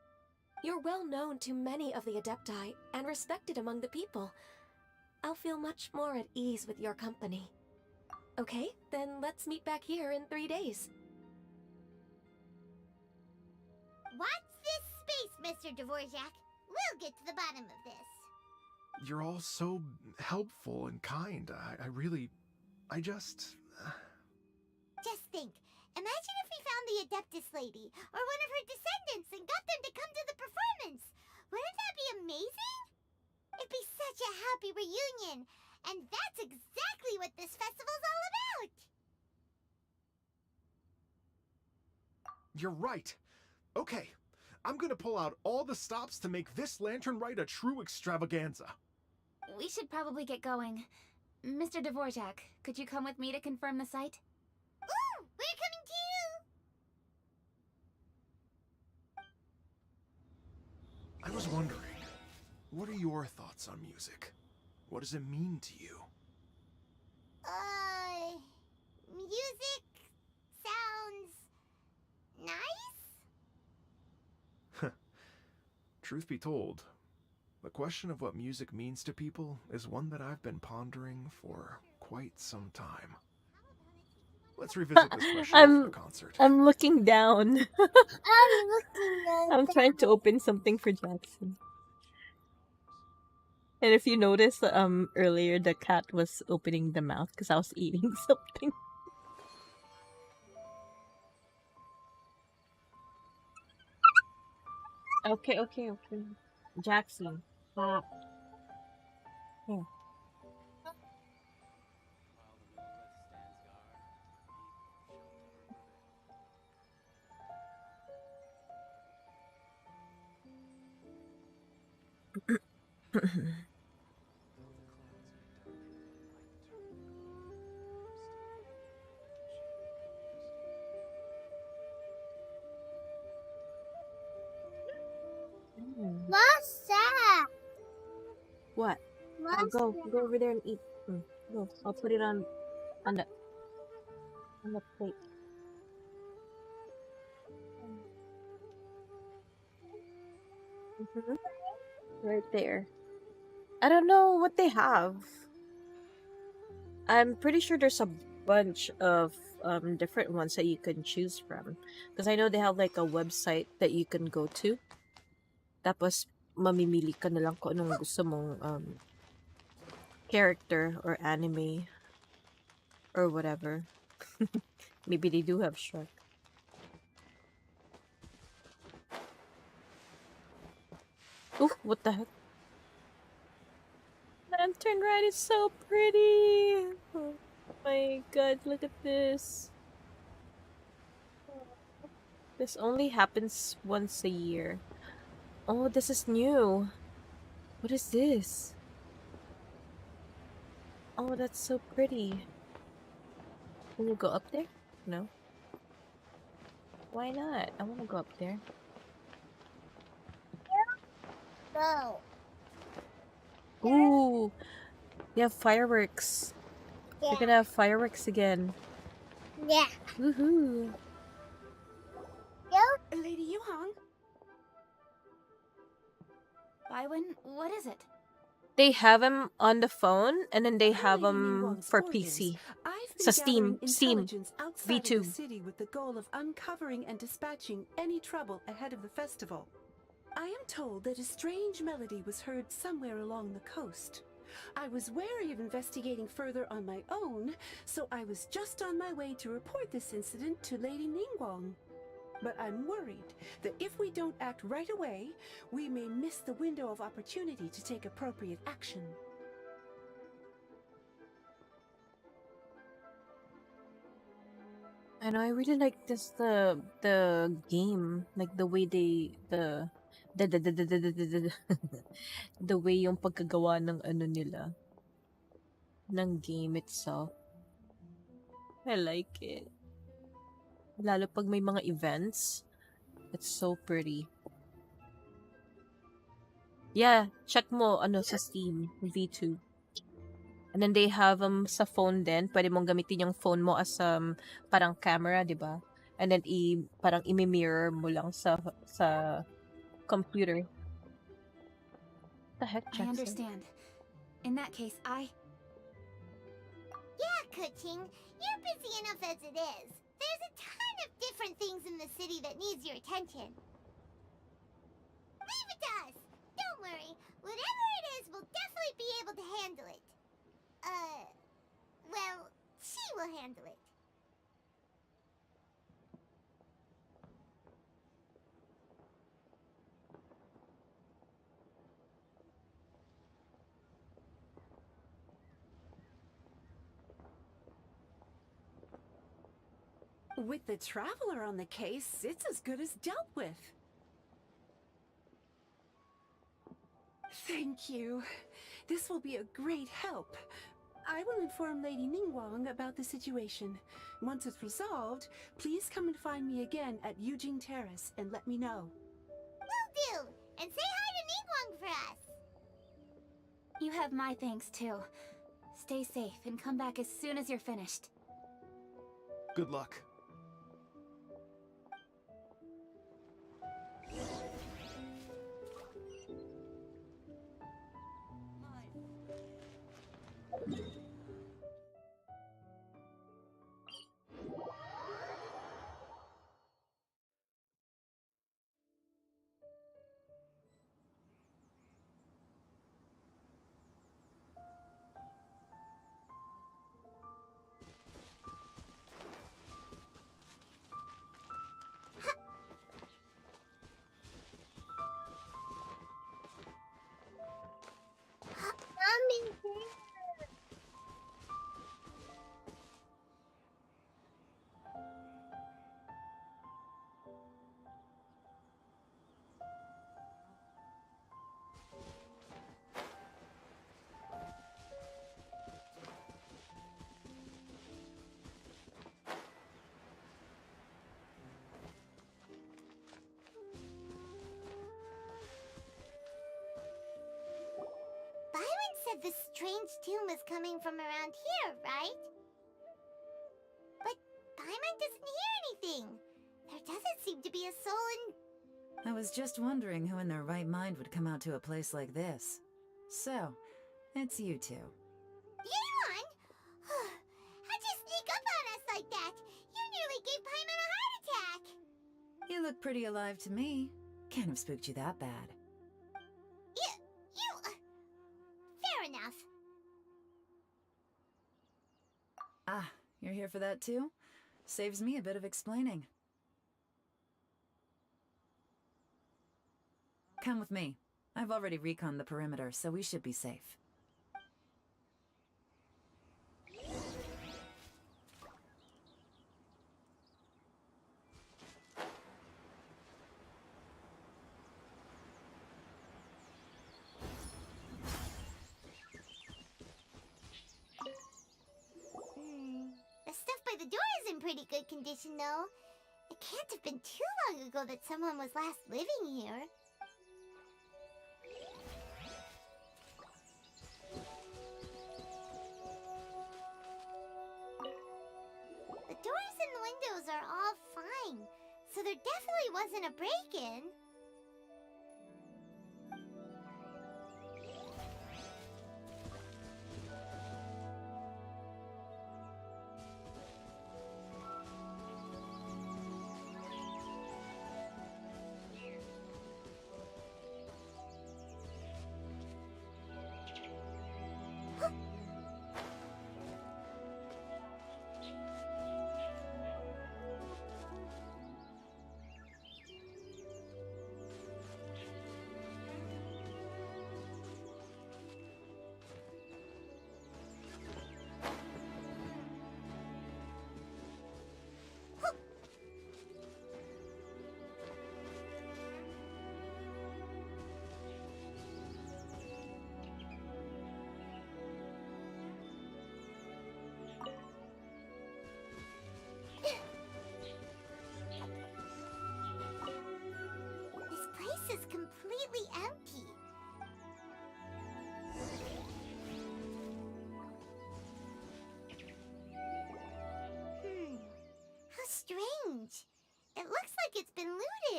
You're well known to many of the Adepti and respected among the people. I'll feel much more at ease with your company. Okay, then let's meet back here in 3 days. Watch this space, Mr. Dvorak. We'll get to the bottom of this. You're all so helpful and kind. I just... Just think. Imagine if we found the Adeptus lady, or one of her descendants, and got them to come to the performance. Wouldn't that be amazing? It'd be such a happy reunion. And that's exactly what this festival's all about. You're right. Okay, I'm gonna pull out all the stops to make this lantern rite a true extravaganza. We should probably get going. Mr. Dvorak, could you come with me to confirm the site? Ooh, we're coming too! I was wondering, what are your thoughts on music? What does it mean to you? Music sounds nice? Truth be told, the question of what music means to people is one that I've been pondering for quite some time. Let's revisit this question after the concert. I'm looking down. I'm looking I'm trying to open something for Jackson. And if you notice, earlier the cat was opening the mouth because I was eating something. Okay. Jackson, stop. Here. What's that? What? Go over there and eat. Go. I'll put it on the plate. Right there. I don't know what they have. I'm pretty sure there's a bunch of different ones that you can choose from. Because I know they have like a website that you can go to. Tapos mamimili ka na lang kung anong gusto mong character or anime or whatever. Maybe they do have Shrek. Ooh, what the heck? Lantern Ride is so pretty! Oh my god, look at this. This only happens once a year. Oh, this is new. What is this? Oh, that's so pretty. Can you go up there? No. Why not? I want to go up there. Go. Ooh, they have fireworks. Yeah. They're gonna have fireworks again. Yeah. Woohoo! Lady Yuhong? Baiwen, what is it? They have them on the phone, and then they have Lady them Ningguang's for orders. PC. I've been So Steam gathering intelligence outside V2. of the city with the goal of uncovering and dispatching any trouble ahead of the festival. I am told that a strange melody was heard somewhere along the coast. I was wary of investigating further on my own, so I was just on my way to report this incident to Lady Ningguang. But I'm worried that if we don't act right away, we may miss the window of opportunity to take appropriate action. I know I really like the game, like the way the the way yung pagkagawa ng ano nila ng game itself. I like it. Lalo pag may mga events, it's so pretty. Yeah, check mo ano sa Steam V2. And then they have sa phone din, pwede mong gamitin yung phone mo as parang camera, 'di ba? And then parang i-mirror mo lang sa computer. The heck, I Jackson? understand. In that case, Yeah, Kuching, you're busy enough as it is. There's a ton of different things in the city that needs your attention. Leave it to us. Don't worry. Whatever it is, we'll definitely be able to handle it. Well, she will handle it. With the Traveler on the case, it's as good as dealt with. Thank you. This will be a great help. I will inform Lady Ningguang about the situation. Once it's resolved, please come and find me again at Eugene Terrace and let me know. Will do. And say hi to Ningguang for us. you have my thanks too. Stay safe and come back as soon as you're finished. Good luck. I'm in here. Byron said the strange tune was coming from around here, right? But Paimon doesn't hear anything. There doesn't seem to be a soul in... I was just wondering who in their right mind would come out to a place like this. So, it's you two. Yeon! How'd you sneak up on us like that? You nearly gave Paimon a heart attack! You look pretty alive to me. Can't have spooked you that bad. Fair enough. Ah, you're here for that too? Saves me a bit of explaining. Come with me. I've already reconned the perimeter, so we should be safe. The stuff by the door is in pretty good condition, though. It can't have been too long ago that someone was last living here. The doors and windows are all fine, so there definitely wasn't a break-in.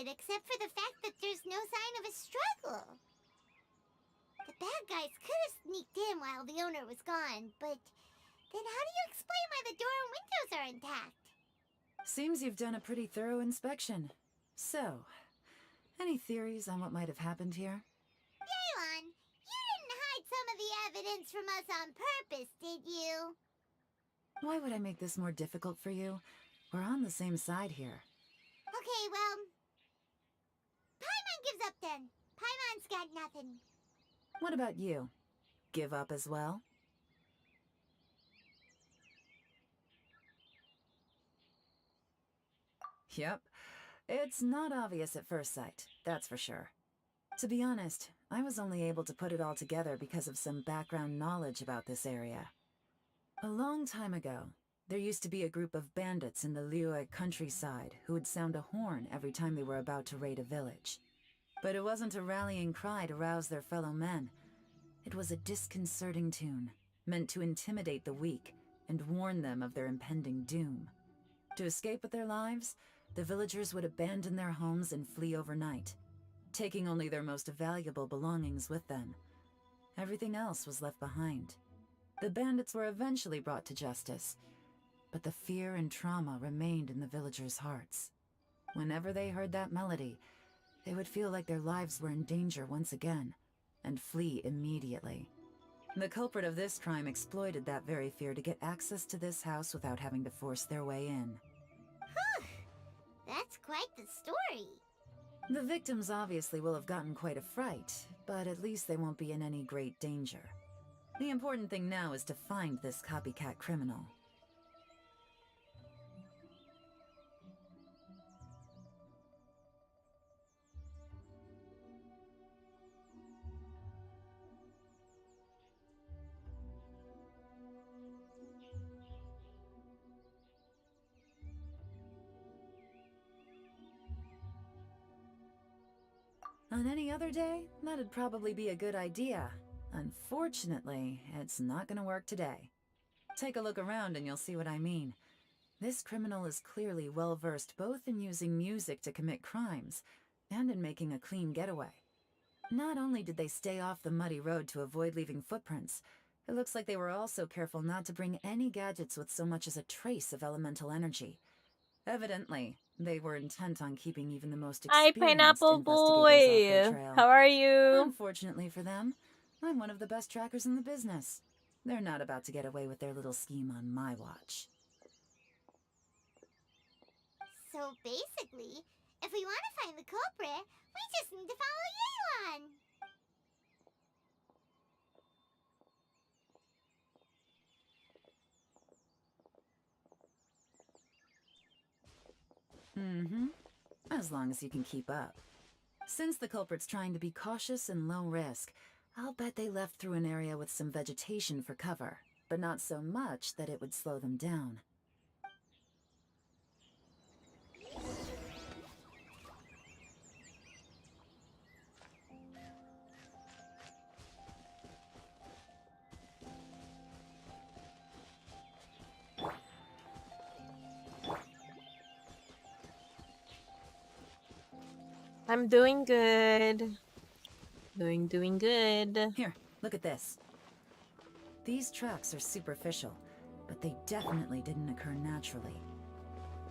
good, except for the fact that there's no sign of a struggle. The bad guys could have sneaked in while the owner was gone, but then how do you explain why the door and windows are intact? Seems you've done a pretty thorough inspection. So, any theories on what might have happened here? Yelan, you didn't hide some of the evidence from us on purpose, did you? Why would I make this more difficult for you? We're on the same side here. Okay, well, Paimon gives up then. Paimon's got nothing. What about you? Give up as well? Yep. It's not obvious at first sight, that's for sure. To be honest, I was only able to put it all together because of some background knowledge about this area. A long time ago, there used to be a group of bandits in the Liyue countryside who would sound a horn every time they were about to raid a village. But it wasn't a rallying cry to rouse their fellow men. It was a disconcerting tune, meant to intimidate the weak and warn them of their impending doom. To escape with their lives, the villagers would abandon their homes and flee overnight, taking only their most valuable belongings with them. Everything else was left behind. The bandits were eventually brought to justice, but the fear and trauma remained in the villagers' hearts. Whenever they heard that melody, they would feel like their lives were in danger once again, and flee immediately. The culprit of this crime exploited that very fear to get access to this house without having to force their way in. That's quite the story. The victims obviously will have gotten quite a fright, but at least they won't be in any great danger. The important thing now is to find this copycat criminal. On any other day, that'd probably be a good idea. Unfortunately, it's not gonna work today. Take a look around and you'll see what I mean. This criminal is clearly well-versed both in using music to commit crimes and in making a clean getaway. Not only did they stay off the muddy road to avoid leaving footprints, it looks like they were also careful not to bring any gadgets with so much as a trace of elemental energy. Evidently, they were intent on keeping even the most Hi, experienced Pineapple investigators off their Boy. trail. How are you? Unfortunately for them, I'm one of the best trackers in the business. They're not about to get away with their little scheme on my watch. So basically, if we want to find the culprit, we just need to follow Yelan. Mm-hmm. As long as you can keep up. Since the culprit's trying to be cautious and low risk, I'll bet they left through an area with some vegetation for cover, but not so much that it would slow them down. I'm doing good. Doing good. Here, look at this. These tracks are superficial, but they definitely didn't occur naturally.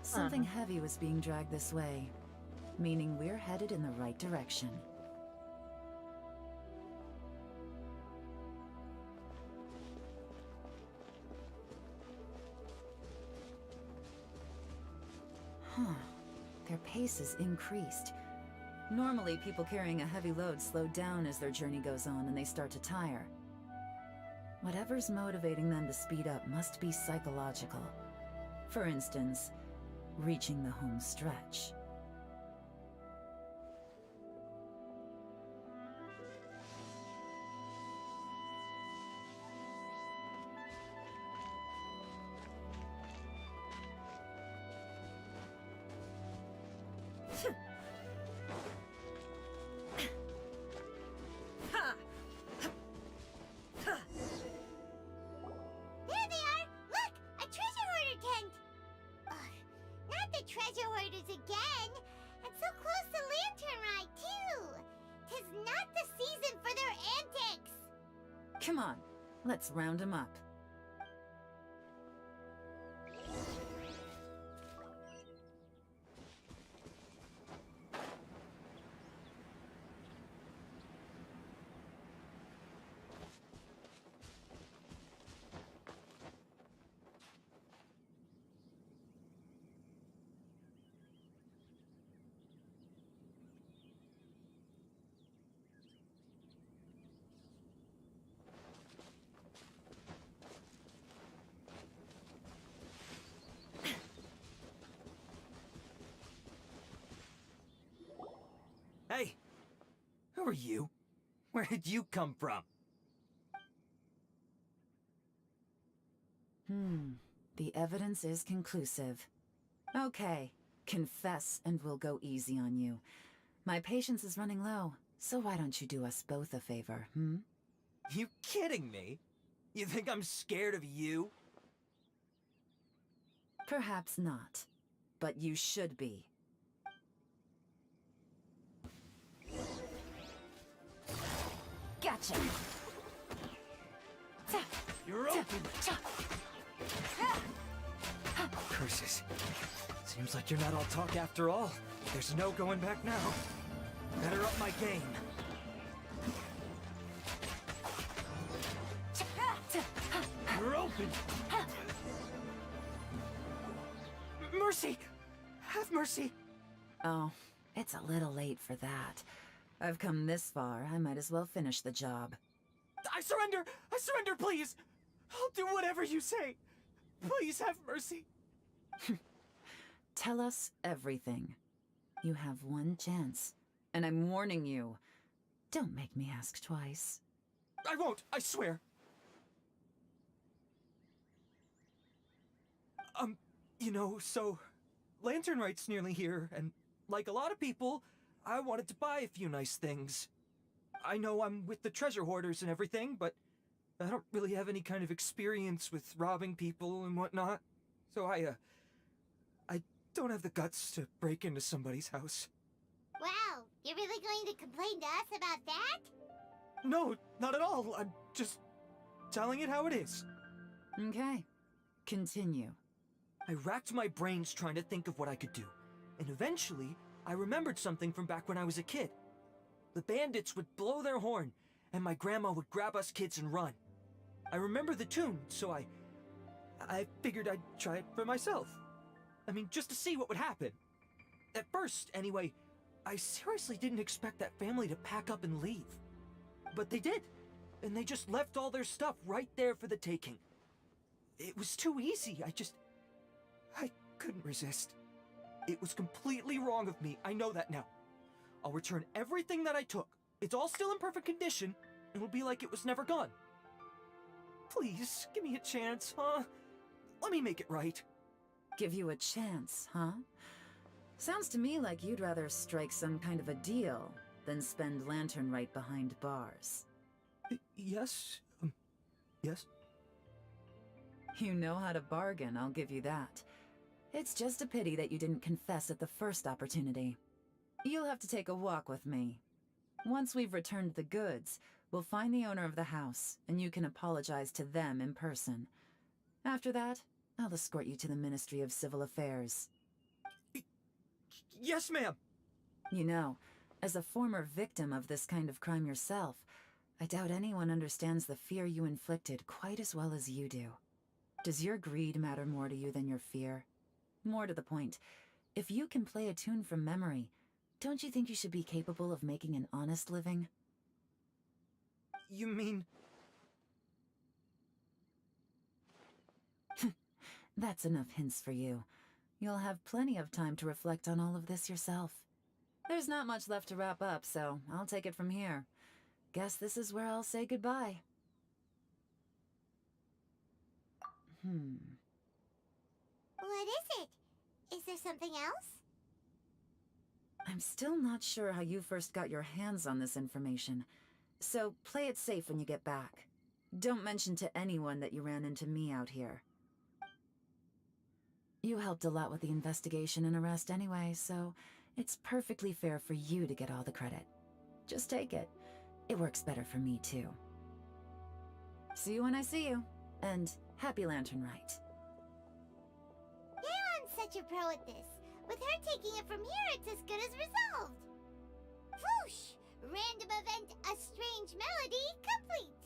Something heavy was being dragged this way, meaning we're headed in the right direction. Huh. Their pace is increased. Normally, people carrying a heavy load slow down as their journey goes on and they start to tire. Whatever's motivating them to speed up must be psychological. For instance, reaching the home stretch. There they are! Look! A treasure hoarder tent! Ugh, not the treasure hoarders again! Come on, let's round him up. Hey! Who are you? Where did you come from? The evidence is conclusive. Okay, confess and we'll go easy on you. My patience is running low, so why don't you do us both a favor, You kidding me? You think I'm scared of you? Perhaps not, but you should be. Gotcha! You're open! Curses. Seems like you're not all talk after all. There's no going back now. Better up my game. You're open! Mercy! Have mercy! Oh, it's a little late for that. I've come this far, I might as well finish the job. I surrender! I surrender, please! I'll do whatever you say! Please have mercy! Tell us everything. You have one chance, and I'm warning you. Don't make me ask twice. I won't, I swear! You know, so... Lantern Rite's nearly here, and like a lot of people, I wanted to buy a few nice things. I know I'm with the treasure hoarders and everything, but I don't really have any kind of experience with robbing people and whatnot. So I don't have the guts to break into somebody's house. Wow, you're really going to complain to us about that? No, not at all. I'm just telling it how it is. Okay, continue. I racked my brains trying to think of what I could do, and eventually, I remembered something from back when I was a kid. The bandits would blow their horn, and my grandma would grab us kids and run. I remember the tune, so I figured I'd try it for myself. I mean, just to see what would happen. At first, anyway, I seriously didn't expect that family to pack up and leave. But they did, and they just left all their stuff right there for the taking. It was too easy, I couldn't resist. It was completely wrong of me, I know that now. I'll return everything that I took. It's all still in perfect condition, and it'll be like it was never gone. Please, give me a chance, huh? Let me make it right. Give you a chance, huh? Sounds to me like you'd rather strike some kind of a deal than spend Lantern Rite behind bars. Yes, yes. You know how to bargain, I'll give you that. It's just a pity that you didn't confess at the first opportunity. You'll have to take a walk with me. Once we've returned the goods, we'll find the owner of the house, and you can apologize to them in person. After that, I'll escort you to the Ministry of Civil Affairs. Yes, ma'am! You know, as a former victim of this kind of crime yourself, I doubt anyone understands the fear you inflicted quite as well as you do. Does your greed matter more to you than your fear? More to the point, if you can play a tune from memory, don't you think you should be capable of making an honest living? You mean... That's enough hints for you. You'll have plenty of time to reflect on all of this yourself. There's not much left to wrap up, so I'll take it from here. Guess this is where I'll say goodbye. What is it? Is there something else? I'm still not sure how you first got your hands on this information, so play it safe when you get back. Don't mention to anyone that you ran into me out here. You helped a lot with the investigation and arrest anyway, so it's perfectly fair for you to get all the credit. Just take it. It works better for me, too. See you when I see you. And happy Lantern Rite. Yeon's such a pro at this. With her taking it from here, it's as good as resolved. Whoosh! Random event, a strange melody, complete.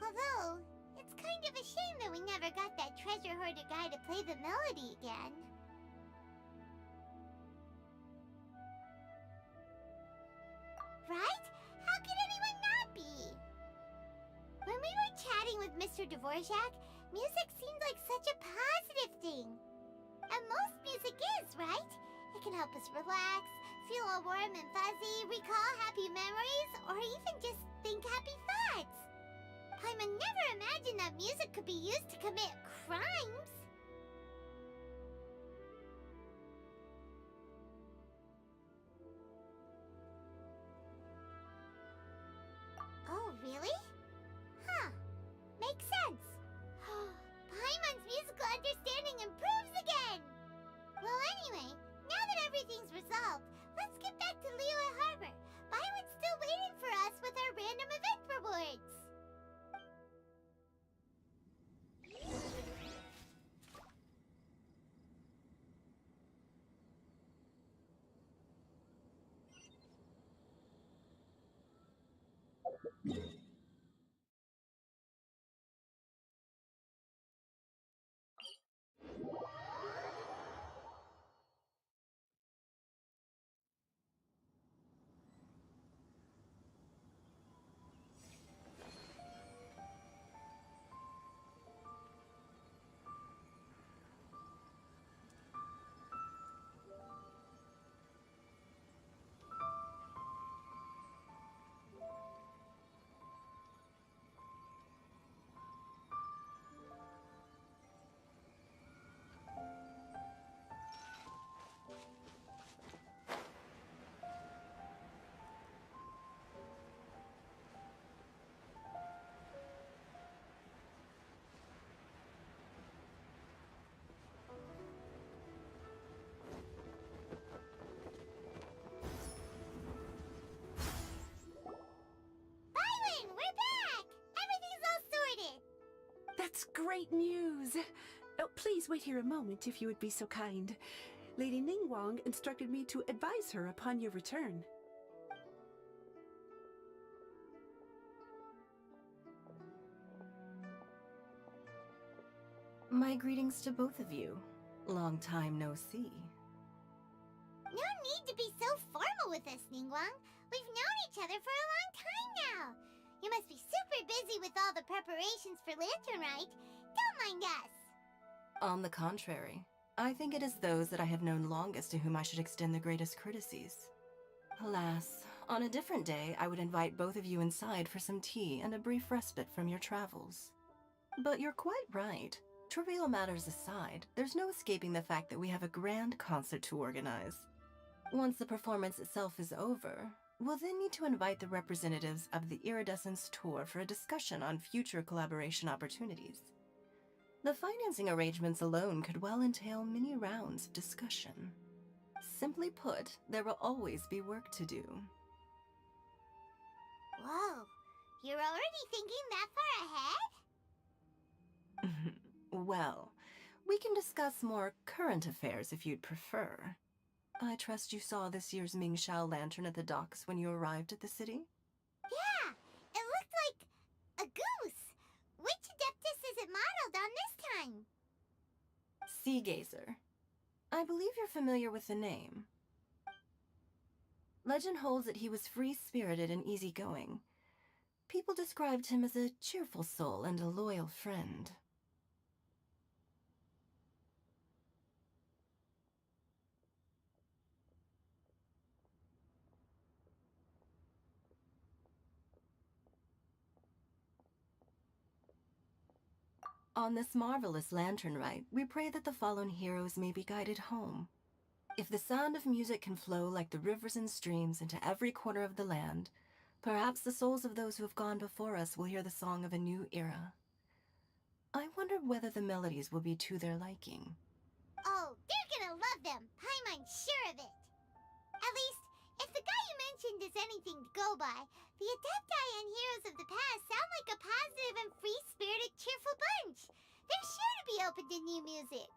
Although, it's kind of a shame that we never got that treasure hoarder guy to play the melody again. Right? How could anyone not be? When we were chatting with Mr. Dvorak, music seemed like such a positive thing. And most music is, right? It can help us relax, feel all warm and fuzzy, recall happy memories, or even just think happy thoughts. Paimon never imagined that music could be used to commit crimes. Oh, really? Huh. Makes sense. Paimon's musical understanding improves again! Well, anyway, now that everything's resolved, let's get back to Liyue Harbor. Byron's still waiting for us with our random event rewards. Byron, we're back! Everything's all sorted! That's great news! Oh, please wait here a moment if you would be so kind. Lady Ningguang instructed me to advise her upon your return. My greetings to both of you. Long time no see. No need to be so formal with us, Ningguang. We've known each other for a long time now. You must be super busy with all the preparations for Lantern Rite. Don't mind us. On the contrary, I think it is those that I have known longest to whom I should extend the greatest courtesies. Alas, on a different day, I would invite both of you inside for some tea and a brief respite from your travels. But you're quite right. Trivial matters aside, there's no escaping the fact that we have a grand concert to organize. Once the performance itself is over, we'll then need to invite the representatives of the Iridescence Tour for a discussion on future collaboration opportunities. The financing arrangements alone could well entail many rounds of discussion. Simply put, there will always be work to do. Whoa, you're already thinking that far ahead? Well, we can discuss more current affairs if you'd prefer. I trust you saw this year's Mingxiao lantern at the docks when you arrived at the city? Yeah, it looked like a goose. Which Adeptus is it modeled on this time? Sea Gazer. I believe you're familiar with the name. Legend holds that he was free-spirited and easygoing. People described him as a cheerful soul and a loyal friend. On this marvelous lantern rite, we pray that the fallen heroes may be guided home. If the sound of music can flow like the rivers and streams into every corner of the land, perhaps the souls of those who have gone before us will hear the song of a new era. I wonder whether the melodies will be to their liking. Oh, they're gonna love them. Paimon's sure of it. At least, if the guy you mentioned is anything to go by, The Adepti and Heroes of the Past sound like a positive and free-spirited, cheerful bunch. They're sure to be open to new music.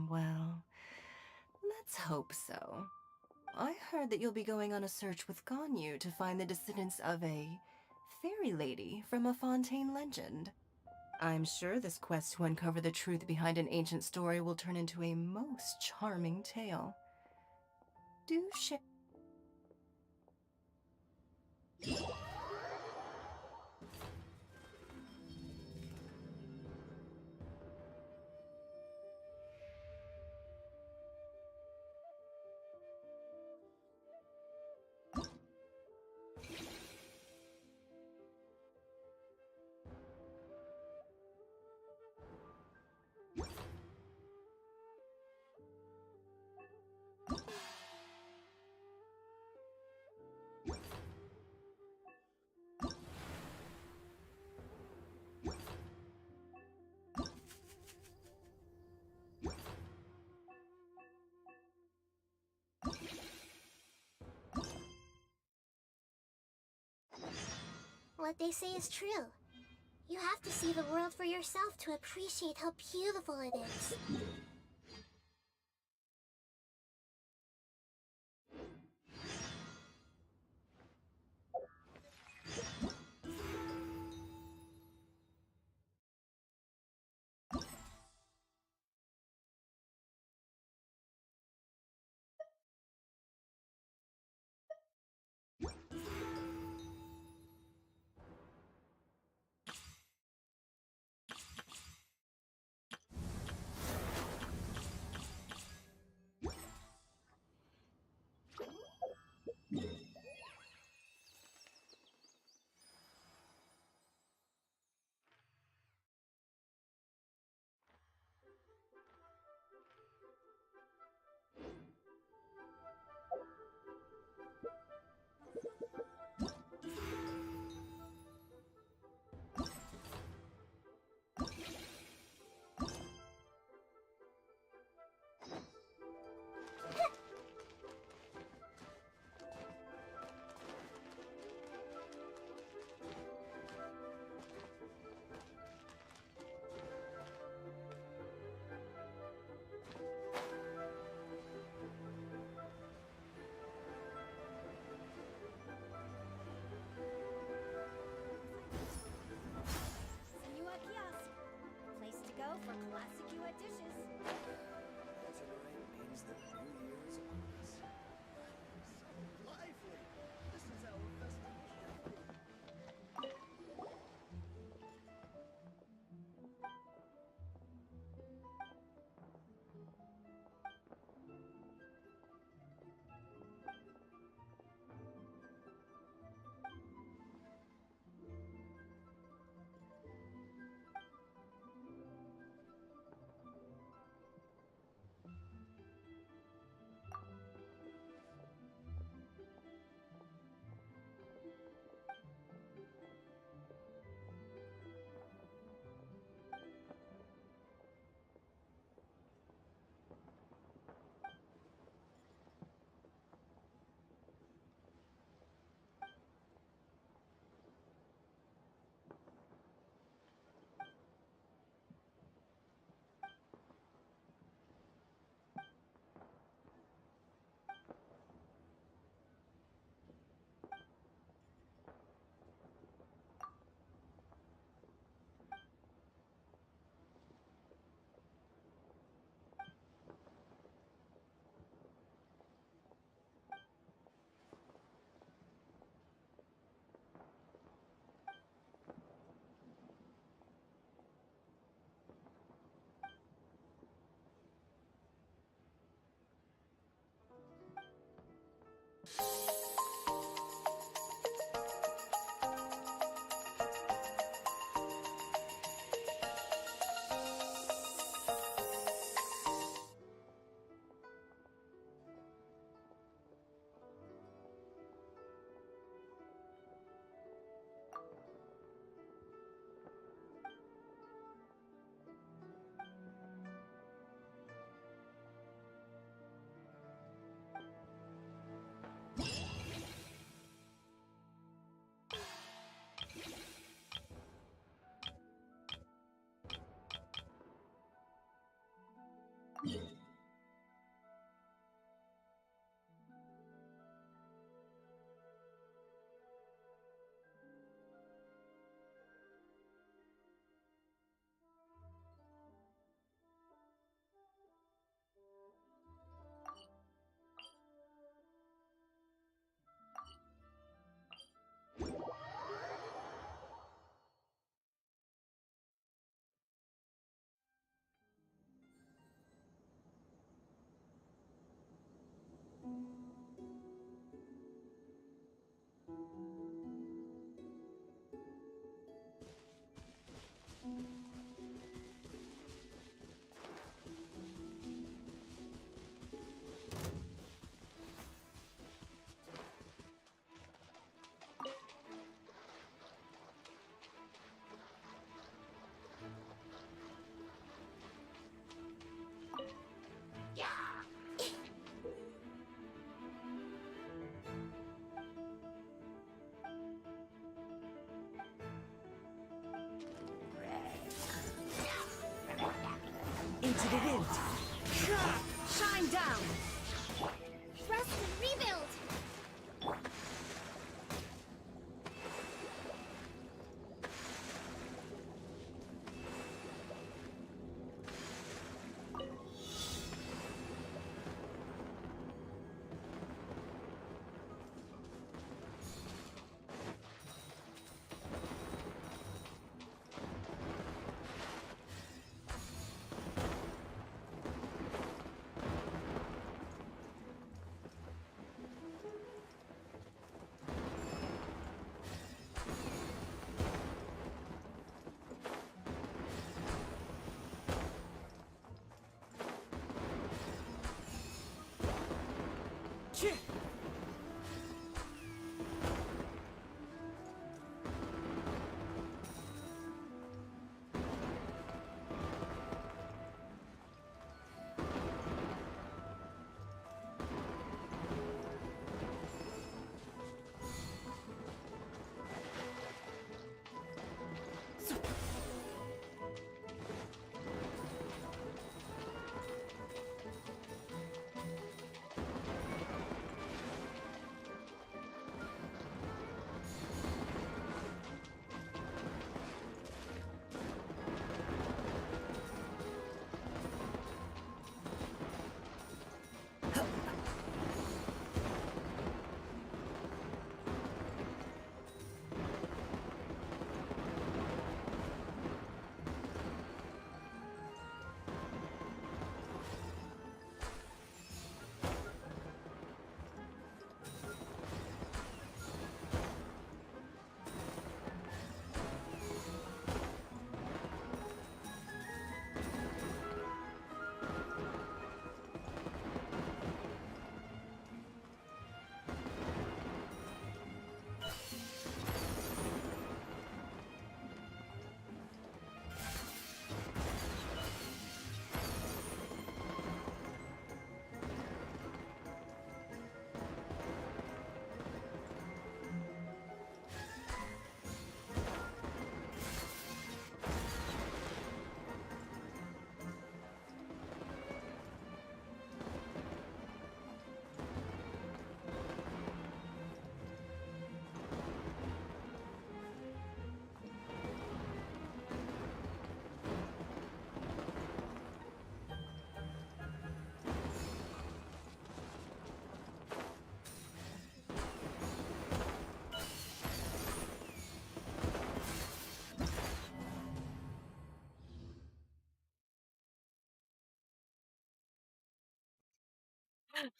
Well, let's hope so. I heard that you'll be going on a search with Ganyu to find the descendants of a fairy lady from a Fontaine legend. I'm sure this quest to uncover the truth behind an ancient story will turn into a most charming tale. Do share. What they say is true. You have to see the world for yourself to appreciate how beautiful it is. Senua Kiosk. Place to go for classic UA dishes. Tonight means the new year is upon us. Lively! This is our festive. Into the wind. Shine down! Thrust and rebuild!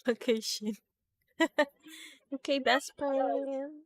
Okay, Shin. Okay, best friend.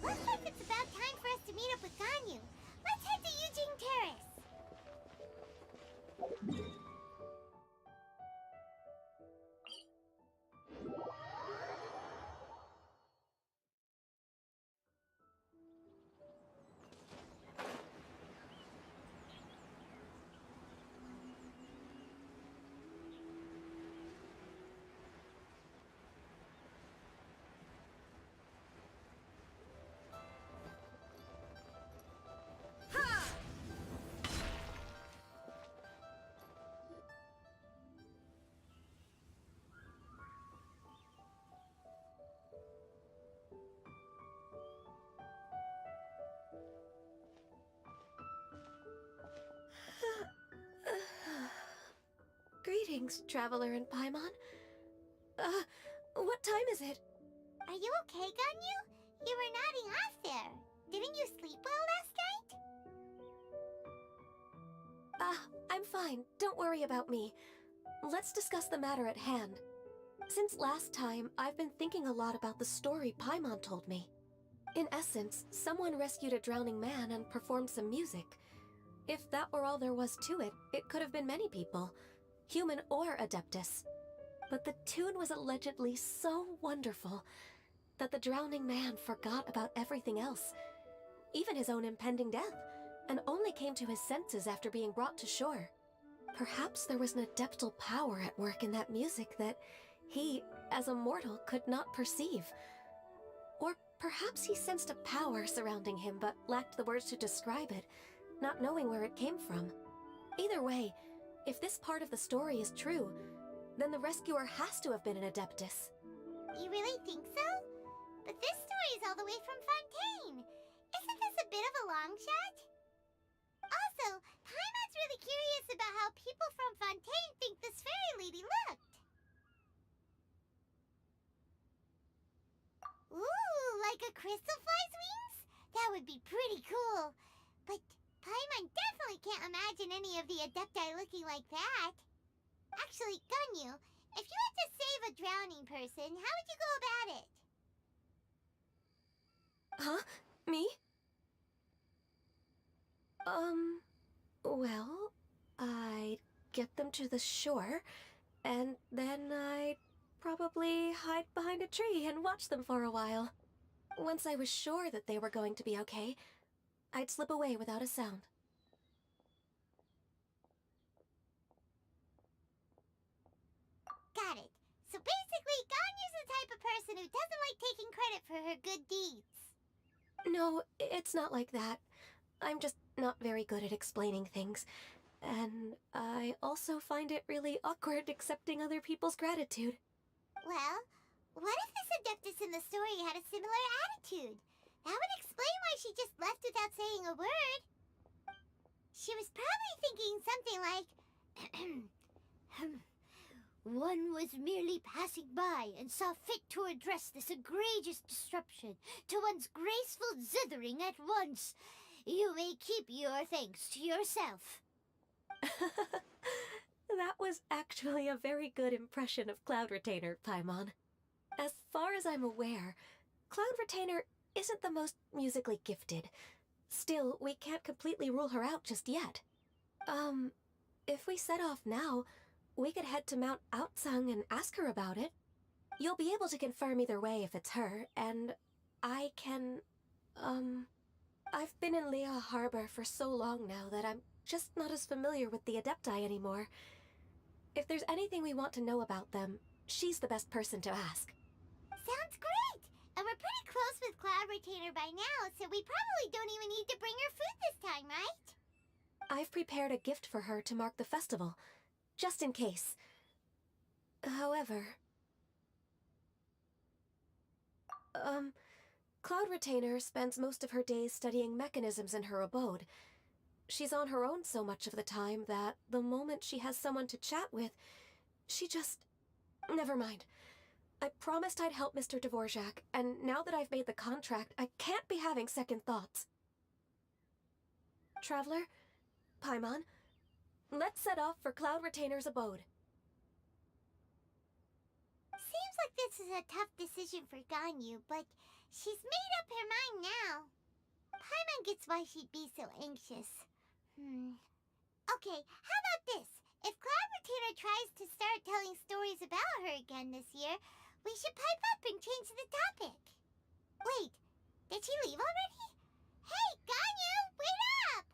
Looks like it's about time for us to meet up with Ganyu. Let's head to Eugene Terrace. Greetings, traveler in Paimon. What time is it? Are you okay, Ganyu? You were nodding off there. Didn't you sleep well last night? I'm fine. Don't worry about me. Let's discuss the matter at hand. Since last time, I've been thinking a lot about the story Paimon told me. In essence, someone rescued a drowning man and performed some music. If that were all there was to it, it could have been many people, human or Adeptus. But the tune was allegedly so wonderful that the drowning man forgot about everything else, even his own impending death, and only came to his senses after being brought to shore. Perhaps there was an adeptal power at work in that music that he, as a mortal, could not perceive. Or perhaps he sensed a power surrounding him but lacked the words to describe it, not knowing where it came from. Either way, if this part of the story is true, then the rescuer has to have been an Adeptus. You really think so? But this story is all the way from Fontaine. Isn't this a bit of a long shot? Also, Paimon's really curious about how people from Fontaine think this fairy lady looked. Ooh, like a crystal fly's wings? That would be pretty cool. But Paimon definitely can't imagine any of the Adepti looking like that. Actually, Ganyu, if you had to save a drowning person, how would you go about it? Huh? Me? Well, I'd get them to the shore, and then I'd probably hide behind a tree and watch them for a while. Once I was sure that they were going to be okay, I'd slip away without a sound. person who doesn't like taking credit for her good deeds. No, it's not like that. I'm just not very good at explaining things. And I also find it really awkward accepting other people's gratitude. Well, what if this Adeptus in the story had a similar attitude? That would explain why she just left without saying a word. She was probably thinking something like, one was merely passing by and saw fit to address this egregious disruption to one's graceful zithering at once. You may keep your thanks to yourself. That was actually a very good impression of Cloud Retainer, Paimon. As far as I'm aware, Cloud Retainer isn't the most musically gifted. Still, we can't completely rule her out just yet. If we set off now, we could head to Mount Outsung and ask her about it. You'll be able to confirm either way if it's her, and I can, I've been in Lea Harbor for so long now that I'm just not as familiar with the Adepti anymore. If there's anything we want to know about them, she's the best person to ask. Sounds great! And we're pretty close with Cloud Retainer by now, so we probably don't even need to bring her food this time, right? I've prepared a gift for her to mark the festival, just in case. However... Cloud Retainer spends most of her days studying mechanisms in her abode. She's on her own so much of the time that the moment she has someone to chat with, she just... Never mind. I promised I'd help Mr. Dvorak, and now that I've made the contract, I can't be having second thoughts. Traveler, Paimon, let's set off for Cloud Retainer's abode. Seems like this is a tough decision for Ganyu, but she's made up her mind now. Paimon gets why she'd be so anxious. Okay, how about this? If Cloud Retainer tries to start telling stories about her again this year, we should pipe up and change the topic. Wait, did she leave already? Hey, Ganyu, wait up!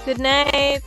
Good night.